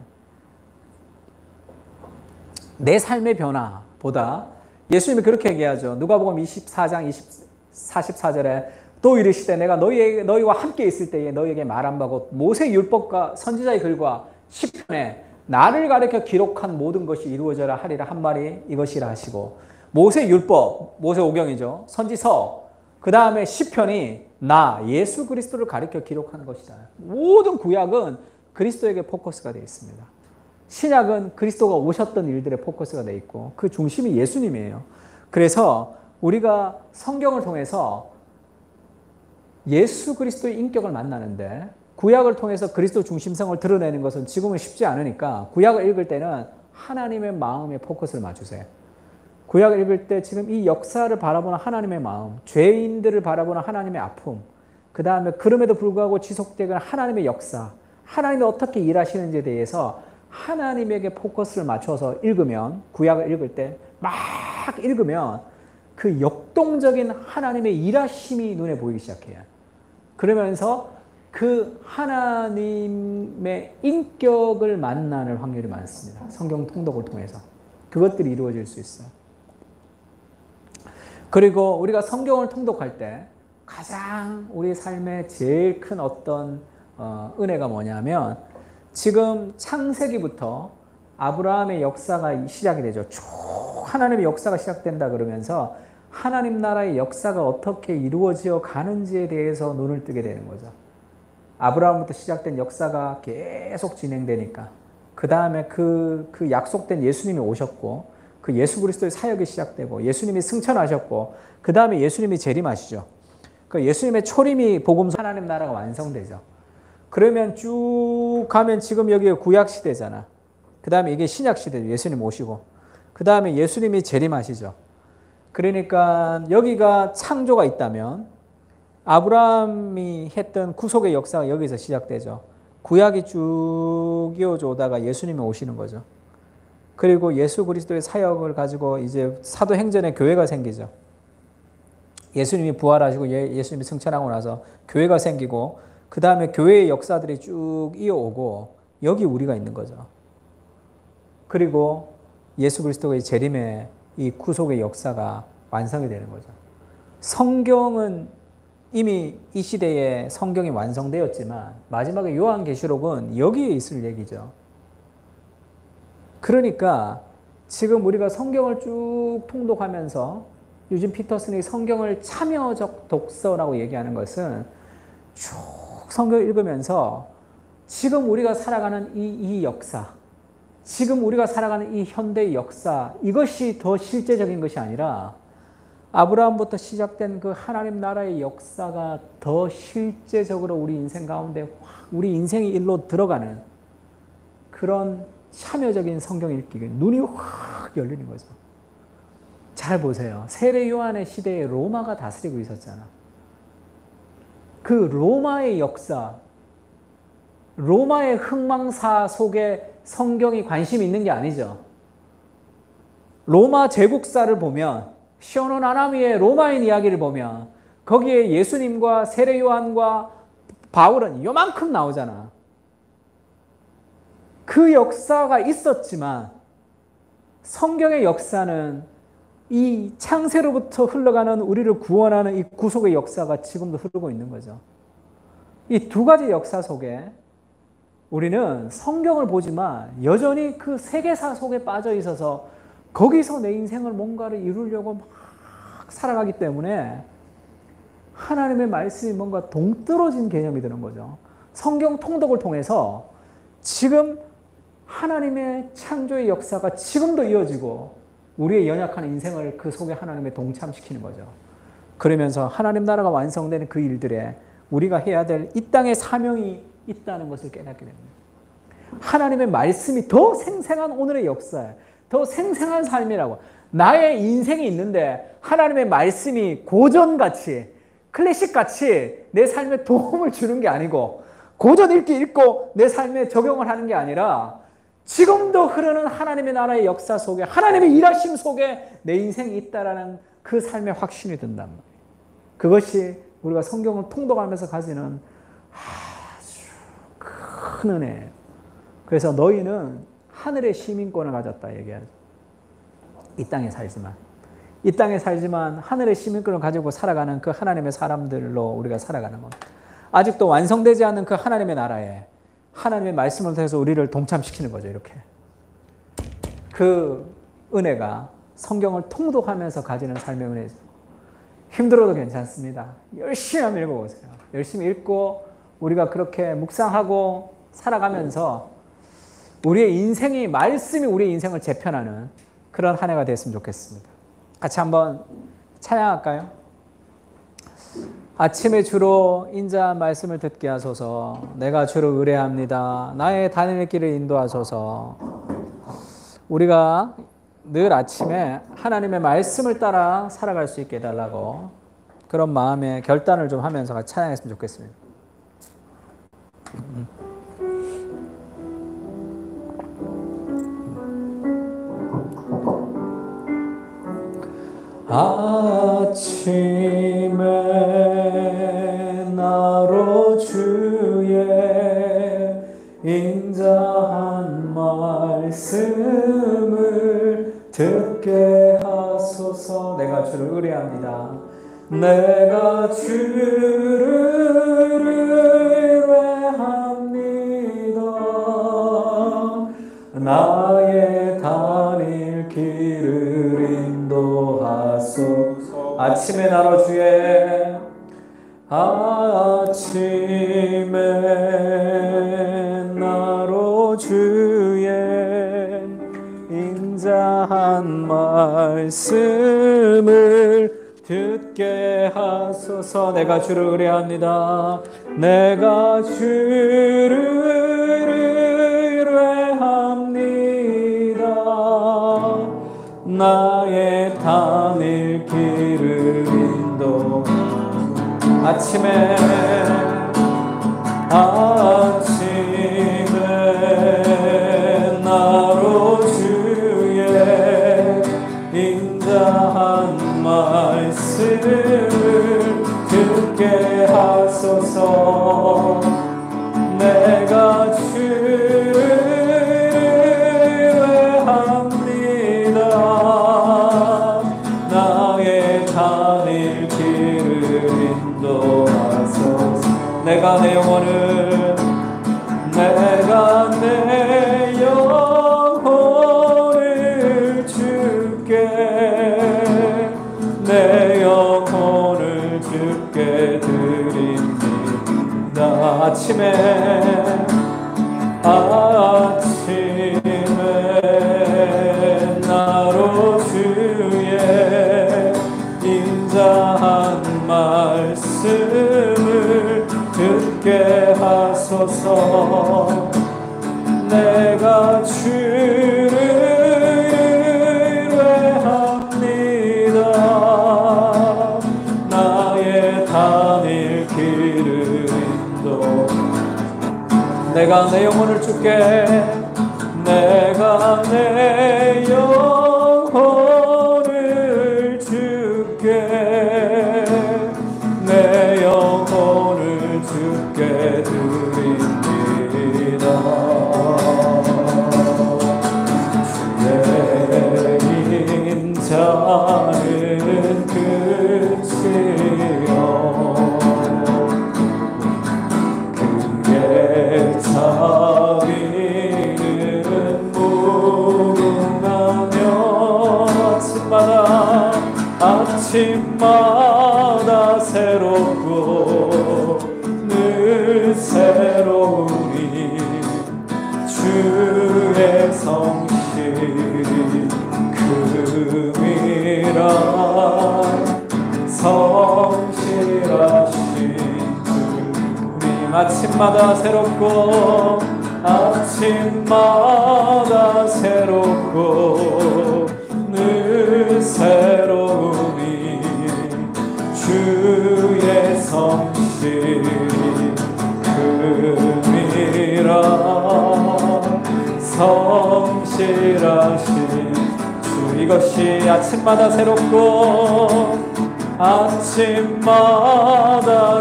내 삶의 변화보다 예수님이 그렇게 얘기하죠. 누가복음 24장 44절에 또 이르시되 내가 너희와 함께 있을 때에 너희에게 말한 바고 모세 율법과 선지자의 글과 시편에 나를 가르쳐 기록한 모든 것이 이루어져라 하리라 한 말이 이것이라 하시고 모세 율법, 모세 오경이죠. 선지서, 그 다음에 시편이 나 예수 그리스도를 가르쳐 기록하는 것이다. 모든 구약은 그리스도에게 포커스가 되어 있습니다. 신약은 그리스도가 오셨던 일들의 포커스가 되어 있고 그 중심이 예수님이에요. 그래서 우리가 성경을 통해서 예수 그리스도의 인격을 만나는데 구약을 통해서 그리스도 중심성을 드러내는 것은 지금은 쉽지 않으니까 구약을 읽을 때는 하나님의 마음에 포커스를 맞추세요. 구약을 읽을 때 지금 이 역사를 바라보는 하나님의 마음, 죄인들을 바라보는 하나님의 아픔, 그 다음에 그럼에도 불구하고 지속되는 하나님의 역사, 하나님이 어떻게 일하시는지에 대해서 하나님에게 포커스를 맞춰서 읽으면, 구약을 읽을 때 막 읽으면 그 역동적인 하나님의 일하심이 눈에 보이기 시작해요. 그러면서 그 하나님의 인격을 만나는 확률이 많습니다. 성경 통독을 통해서. 그것들이 이루어질 수 있어요. 그리고 우리가 성경을 통독할 때 가장 우리 삶의 제일 큰 어떤 은혜가 뭐냐면 지금 창세기부터 아브라함의 역사가 시작이 되죠. 쭉 하나님의 역사가 시작된다 그러면서 하나님 나라의 역사가 어떻게 이루어져 가는지에 대해서 눈을 뜨게 되는 거죠. 아브라함부터 시작된 역사가 계속 진행되니까 그 다음에 그 약속된 예수님이 오셨고 그 예수 그리스도의 사역이 시작되고 예수님이 승천하셨고 그 다음에 예수님이 재림하시죠. 그 예수님의 초림이 복음서 하나님 나라가 완성되죠. 그러면 쭉 가면 지금 여기 구약 시대잖아. 그 다음에 이게 신약 시대죠. 예수님 오시고 그 다음에 예수님이 재림하시죠. 그러니까 여기가 창조가 있다면 아브라함이 했던 구속의 역사가 여기서 시작되죠. 구약이 쭉 이어져 오다가 예수님이 오시는 거죠. 그리고 예수 그리스도의 사역을 가지고 이제 사도행전에 교회가 생기죠. 예수님이 부활하시고 예수님이 승천하고 나서 교회가 생기고 그 다음에 교회의 역사들이 쭉 이어오고 여기 우리가 있는 거죠. 그리고 예수 그리스도의 재림의 이 구속의 역사가 완성이 되는 거죠. 성경은 이미 이 시대에 성경이 완성되었지만 마지막에 요한계시록은 여기에 있을 얘기죠. 그러니까 지금 우리가 성경을 쭉 통독하면서 유진 피터슨이 성경을 참여적 독서라고 얘기하는 것은 쭉 성경을 읽으면서 지금 우리가 살아가는 이 역사, 지금 우리가 살아가는 이 현대의 역사, 이것이 더 실제적인 것이 아니라 아브라함부터 시작된 그 하나님 나라의 역사가 더 실제적으로 우리 인생 가운데 우리 인생의 일로 들어가는 그런 참여적인 성경 읽기, 눈이 확 열리는 거죠. 잘 보세요. 세례 요한의 시대에 로마가 다스리고 있었잖아. 그 로마의 역사, 로마의 흥망사 속에 성경이 관심이 있는 게 아니죠. 로마 제국사를 보면 시오노 나나미의 로마인 이야기를 보면 거기에 예수님과 세례 요한과 바울은 요만큼 나오잖아. 그 역사가 있었지만 성경의 역사는 이 창세로부터 흘러가는 우리를 구원하는 이 구속의 역사가 지금도 흐르고 있는 거죠. 이 두 가지 역사 속에 우리는 성경을 보지만 여전히 그 세계사 속에 빠져 있어서 거기서 내 인생을 뭔가를 이루려고 막 살아가기 때문에 하나님의 말씀이 뭔가 동떨어진 개념이 되는 거죠. 성경 통독을 통해서 지금 하나님의 창조의 역사가 지금도 이어지고 우리의 연약한 인생을 그 속에 하나님의 동참시키는 거죠. 그러면서 하나님 나라가 완성되는 그 일들에 우리가 해야 될 이 땅의 사명이 있다는 것을 깨닫게 됩니다. 하나님의 말씀이 더 생생한 오늘의 역사에 더 생생한 삶이라고. 나의 인생이 있는데 하나님의 말씀이 고전같이 클래식같이 내 삶에 도움을 주는 게 아니고 고전 읽기 읽고 내 삶에 적용을 하는 게 아니라 지금도 흐르는 하나님의 나라의 역사 속에 하나님의 일하심 속에 내 인생이 있다라는 그 삶의 확신이 든단 말이에요. 그것이 우리가 성경을 통독하면서 가지는 아주 큰 은혜예요. 그래서 너희는 하늘의 시민권을 가졌다 얘기하죠. 이 땅에 살지만 하늘의 시민권을 가지고 살아가는 그 하나님의 사람들로 우리가 살아가는 겁니다. 아직도 완성되지 않은 그 하나님의 나라에 하나님의 말씀을 통해서 우리를 동참시키는 거죠. 이렇게. 그 은혜가 성경을 통독하면서 가지는 삶의 은혜죠. 힘들어도 괜찮습니다. 열심히 한번 읽어보세요. 열심히 읽고 우리가 그렇게 묵상하고 살아가면서 우리의 인생이 말씀이 우리의 인생을 재편하는 그런 한 해가 됐으면 좋겠습니다. 같이 한번 찬양할까요? 아침에 주로 인자한 말씀을 듣게 하소서. 내가 주를 의뢰합니다. 나의 다니는 길을 인도하소서. 우리가 늘 아침에 하나님의 말씀을 따라 살아갈 수 있게 해달라고 그런 마음의 결단을 좀 하면서 같이 찬양했으면 좋겠습니다. 아침에 나로 주의 인자한 말씀을 듣게 하소서. 내가 주를 의뢰합니다. 내가 주를 의뢰합니다. 나의 다닐 길을 인도하소서. 아침에 나로 주의 아침에 나로 주의 인자한 말씀을 듣게 하소서. 내가 주를 의뢰합니다. 내가 주를 의뢰합니다. 나의 다닐 길을 인도. 아침에 나로 주의 인자한 말씀을 듣게 하소서. 내가 주를 의뢰합니다. 나의 다닐 길을 인도하소서. 내가 내 영혼을 주께 내 영혼을 주께 드립니다. 아침에 나로 주의 인자한 말씀을 듣게 하소서. 내가 주를 의뢰합니다. 나의 다닐 길을 인도. 내가 내 영혼을 주께 내가 내 영혼을 주께 내 영혼을 주께 드립니다. 주의 인자는 끝이요 그의 자비는 무궁하며 아침마다 새롭고 늘 새로우니 주의 성실이 금이라. 성실하신 주님 아침마다 새롭고 아침마다 새롭고 늘 새로우니 주의 성실이 금이라. 성실하신 주 이것이 아침마다 새롭고 아침마다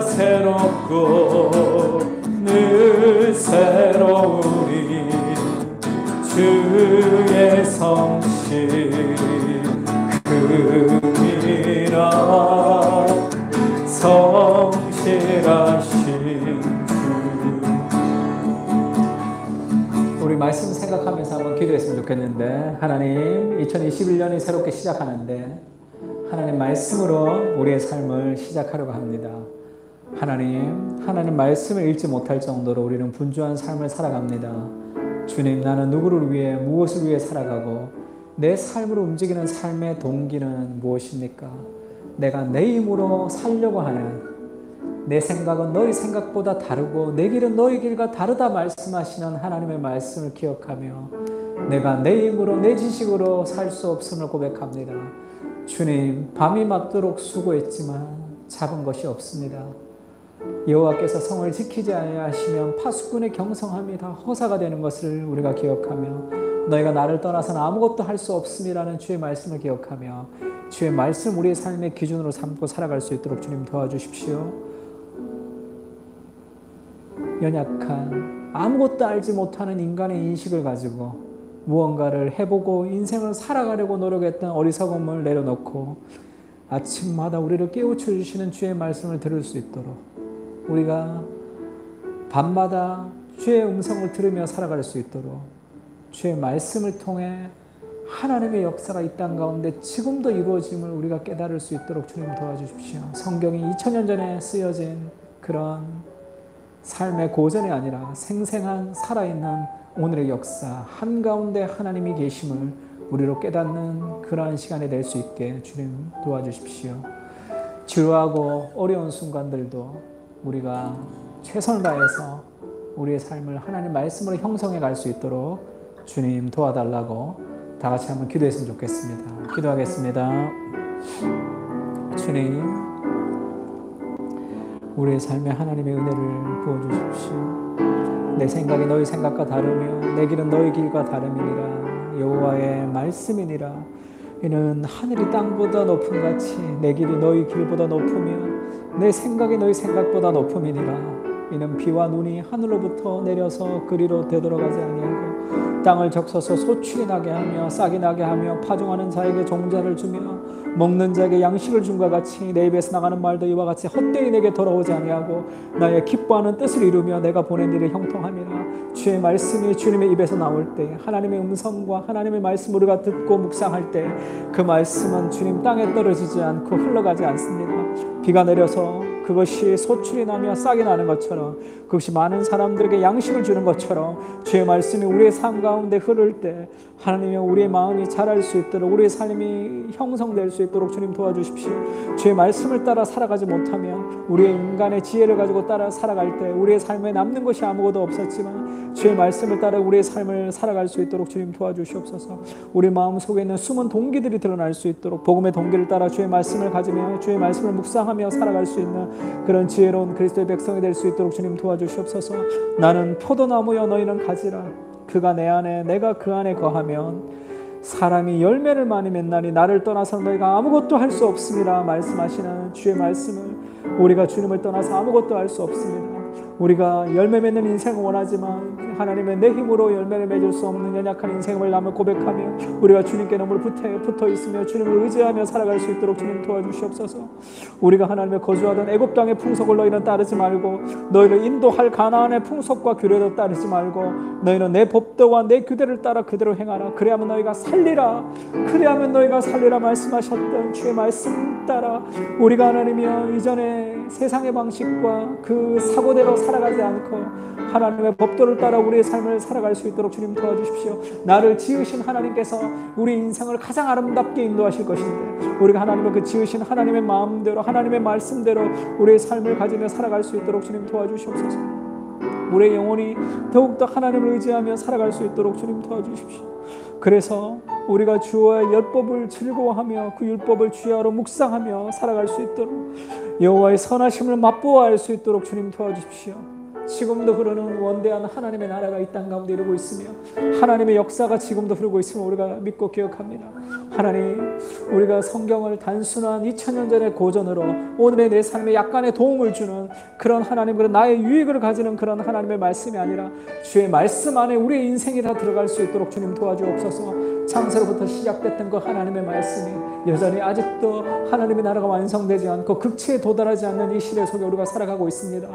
새롭고 늘 새로우니 주의 성실이 금이라. 성실하신 주. 우리 말씀 생각하면서 한번 기도했으면 좋겠는데, 하나님 2021년이 새롭게 시작하는데 하나님 말씀으로 우리의 삶을 시작하려고 합니다. 하나님 말씀을 읽지 못할 정도로 우리는 분주한 삶을 살아갑니다. 주님, 나는 누구를 위해 무엇을 위해 살아가고 내 삶으로 움직이는 삶의 동기는 무엇입니까? 내가 내 힘으로 살려고 하는, 내 생각은 너희 생각보다 다르고 내 길은 너희 길과 다르다 말씀하시는 하나님의 말씀을 기억하며 내가 내 힘으로 내 지식으로 살 수 없음을 고백합니다. 주님, 밤이 맞도록 수고했지만 잡은 것이 없습니다. 여호와께서 성을 지키지 아니하시면 파수꾼의 경성함이 다 허사가 되는 것을 우리가 기억하며 너희가 나를 떠나서는 아무것도 할 수 없음이라는 주의 말씀을 기억하며 주의 말씀 우리의 삶의 기준으로 삼고 살아갈 수 있도록 주님 도와주십시오. 연약한 아무것도 알지 못하는 인간의 인식을 가지고 무언가를 해보고 인생을 살아가려고 노력했던 어리석음을 내려놓고 아침마다 우리를 깨우쳐 주시는 주의 말씀을 들을 수 있도록 우리가 밤마다 주의 음성을 들으며 살아갈 수 있도록 주의 말씀을 통해 하나님의 역사가 이 땅 가운데 지금도 이루어짐을 우리가 깨달을 수 있도록 주님 도와주십시오. 성경이 2000년 전에 쓰여진 그런 삶의 고전이 아니라 생생한 살아있는 오늘의 역사 한가운데 하나님이 계심을 우리로 깨닫는 그러한 시간이 될 수 있게 주님 도와주십시오. 지루하고 어려운 순간들도 우리가 최선을 다해서 우리의 삶을 하나님 말씀으로 형성해 갈 수 있도록 주님 도와달라고 다 같이 한번 기도했으면 좋겠습니다. 기도하겠습니다. 주님, 우리의 삶에 하나님의 은혜를 부어주십시오. 내 생각이 너희 생각과 다르며 내 길은 너희 길과 다름이니라. 여호와의 말씀이니라. 이는 하늘이 땅보다 높음 같이 내 길이 너희 길보다 높으며 내 생각이 너희 생각보다 높음이니라. 이는 비와 눈이 하늘로부터 내려서 그리로 되돌아가지 아니하고 땅을 적셔서 소출이 나게 하며 싹이 나게 하며 파종하는 자에게 종자를 주며 먹는 자에게 양식을 줌과 같이 내 입에서 나가는 말도 이와 같이 헛되이 내게 돌아오지 아니하고 나의 기뻐하는 뜻을 이루며 내가 보낸 일을 형통함이라. 주의 말씀이 주님의 입에서 나올 때 하나님의 음성과 하나님의 말씀 우리가 듣고 묵상할 때 그 말씀은 주님 땅에 떨어지지 않고 흘러가지 않습니다. 비가 내려서 그것이 소출이 나며 싹이 나는 것처럼 그것이 많은 사람들에게 양식을 주는 것처럼 주의 말씀이 우리의 삶 가운데 흐를 때 하나님의 우리의 마음이 자랄 수 있도록 우리의 삶이 형성될 수 있도록 주님 도와주십시오. 주의 말씀을 따라 살아가지 못하면 우리의 인간의 지혜를 가지고 따라 살아갈 때 우리의 삶에 남는 것이 아무것도 없었지만 주의 말씀을 따라 우리의 삶을 살아갈 수 있도록 주님 도와주시옵소서. 우리 마음 속에 있는 숨은 동기들이 드러날 수 있도록 복음의 동기를 따라 주의 말씀을 가지며 주의 말씀을 묵상하며 살아갈 수 있는 그런 지혜로운 그리스도의 백성이 될 수 있도록 주님 도와주시옵소서. 나는 포도나무여 너희는 가지라. 그가 내 안에 내가 그 안에 거하면 사람이 열매를 많이 맺나니 나를 떠나서 너희가 아무것도 할 수 없습니다 말씀하시는 주의 말씀을 우리가 주님을 떠나서 아무것도 할 수 없습니다. 우리가 열매 맺는 인생을 원하지만 하나님의 내 힘으로 열매를 맺을 수 없는 연약한 인생을 남을 고백하며 우리가 주님께 너무 붙어 있으며 주님을 의지하며 살아갈 수 있도록 주님 도와주시옵소서. 우리가 하나님의 거주하던 애굽 땅의 풍속을 너희는 따르지 말고 너희를 인도할 가나안의 풍속과 규례도 따르지 말고 너희는 내 법도와 내 규례를 따라 그대로 행하라. 그래야만 너희가 살리라. 그래야만 너희가 살리라 말씀하셨던 주의 말씀 따라 우리가 하나님이여 이전에 세상의 방식과 그 사고대로 살아가지 않고 하나님의 법도를 따라 우리의 삶을 살아갈 수 있도록 주님 도와주십시오. 나를 지으신 하나님께서 우리 인생을 가장 아름답게 인도하실 것인데 우리가 하나님의 그 지으신 하나님의 마음대로 하나님의 말씀대로 우리의 삶을 가지며 살아갈 수 있도록 주님 도와주시옵소서. 우리의 영혼이 더욱더 하나님을 의지하며 살아갈 수 있도록 주님 도와주십시오. 그래서 우리가 주의 율법을 즐거워하며 그 율법을 주야로 묵상하며 살아갈 수 있도록 여호와의 선하심을 맛보아할 수 있도록 주님 도와주십시오. 지금도 흐르는 원대한 하나님의 나라가 이 땅 가운데 이루고 있으며 하나님의 역사가 지금도 흐르고 있음을 우리가 믿고 기억합니다. 하나님, 우리가 성경을 단순한 2000년 전의 고전으로 오늘의 내 삶에 약간의 도움을 주는 그런 하나님, 그런 나의 유익을 가지는 그런 하나님의 말씀이 아니라 주의 말씀 안에 우리의 인생이 다 들어갈 수 있도록 주님 도와주옵소서. 창세로부터 시작됐던 그 하나님의 말씀이 여전히 아직도 하나님의 나라가 완성되지 않고 극치에 도달하지 않는 이 시대 속에 우리가 살아가고 있습니다.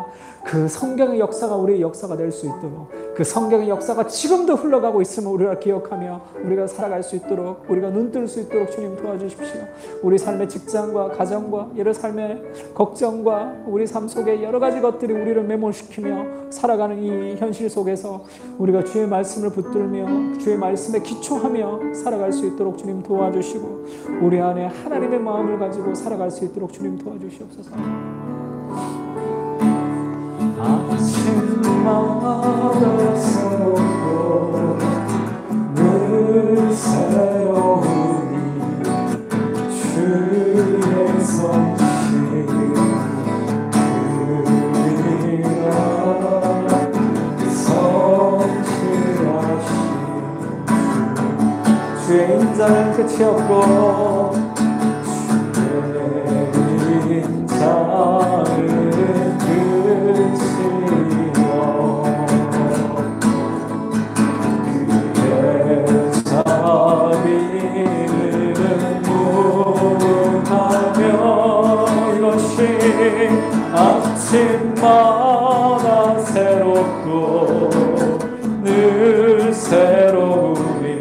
그 성경의 역사가 우리의 역사가 될 수 있도록 그 성경의 역사가 지금도 흘러가고 있음을 우리가 기억하며 우리가 살아갈 수 있도록, 우리가 눈뜰 수 있도록 주님 도와주십시오. 우리 삶의 직장과 가정과 여러 삶의 걱정과 우리 삶 속에 여러 가지 것들이 우리를 매몰시키며 살아가는 이 현실 속에서 우리가 주의 말씀을 붙들며 주의 말씀에 기초하며 살아갈 수 있도록 주님 도와주시고, 우리 안에 하나님의 마음을 가지고 살아갈 수 있도록 주님 도와주시옵소서. 아침마다 새롭고 늘 새로우니 주의 성실 그리라 성실하신 주의 인자는 끝이 없고 주의 인자는 아침마다 새롭고 늘 새로우니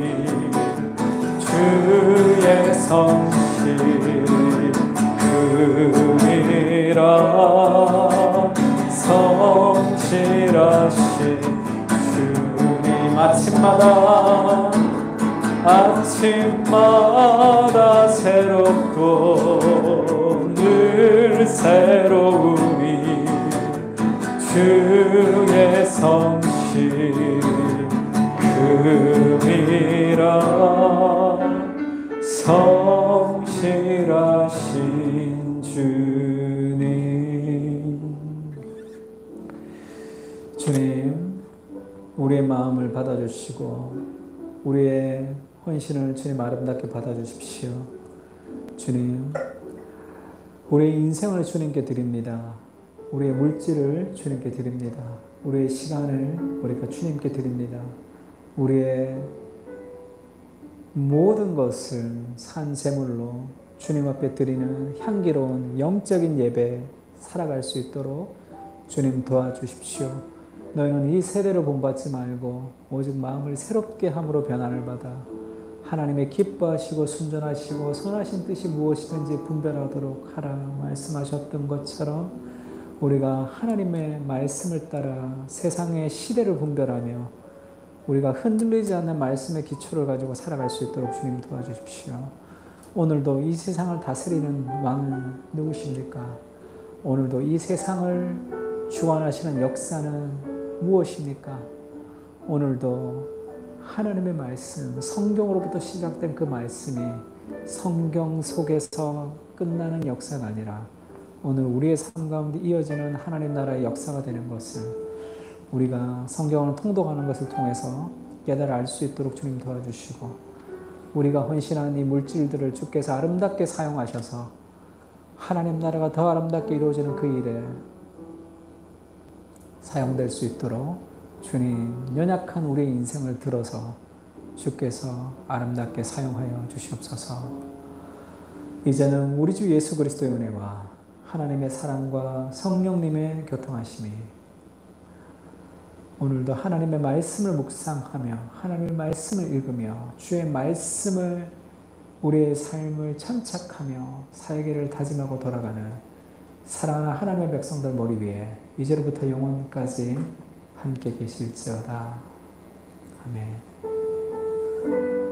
주의 성실 그리라 성실하신 주님. 아침마다 새롭고 늘 새로우니 주의 성실 그리라 성실하신 주님. 주님, 우리의 마음을 받아주시고 우리의 헌신을 주님 아름답게 받아주십시오. 주님, 우리의 인생을 주님께 드립니다. 우리의 물질을 주님께 드립니다. 우리의 시간을 우리가 주님께 드립니다. 우리의 모든 것을 산 제물로 주님 앞에 드리는 향기로운 영적인 예배 살아갈 수 있도록 주님 도와주십시오. 너희는 이 세대로 본받지 말고 오직 마음을 새롭게 함으로 변화를 받아 하나님의 기뻐하시고 순전하시고 선하신 뜻이 무엇이든지 분별하도록 하라 말씀하셨던 것처럼 우리가 하나님의 말씀을 따라 세상의 시대를 분별하며 우리가 흔들리지 않는 말씀의 기초를 가지고 살아갈 수 있도록 주님 도와주십시오. 오늘도 이 세상을 다스리는 왕은 누구십니까? 오늘도 이 세상을 주관하시는 역사는 무엇입니까? 오늘도 하나님의 말씀, 성경으로부터 시작된 그 말씀이 성경 속에서 끝나는 역사가 아니라 오늘 우리의 삶 가운데 이어지는 하나님 나라의 역사가 되는 것을 우리가 성경을 통독하는 것을 통해서 깨달아 알 수 있도록 주님 도와주시고, 우리가 헌신한 이 물질들을 주께서 아름답게 사용하셔서 하나님 나라가 더 아름답게 이루어지는 그 일에 사용될 수 있도록 주님, 연약한 우리의 인생을 들어서 주께서 아름답게 사용하여 주시옵소서. 이제는 우리 주 예수 그리스도의 은혜와 하나님의 사랑과 성령님의 교통하심이 오늘도 하나님의 말씀을 묵상하며 하나님의 말씀을 읽으며 주의 말씀을 우리의 삶을 참착하며 살기를 다짐하고 돌아가는 사랑하는 하나님의 백성들 머리 위에 이제로부터 영원까지 함께 계실지어다. 아멘.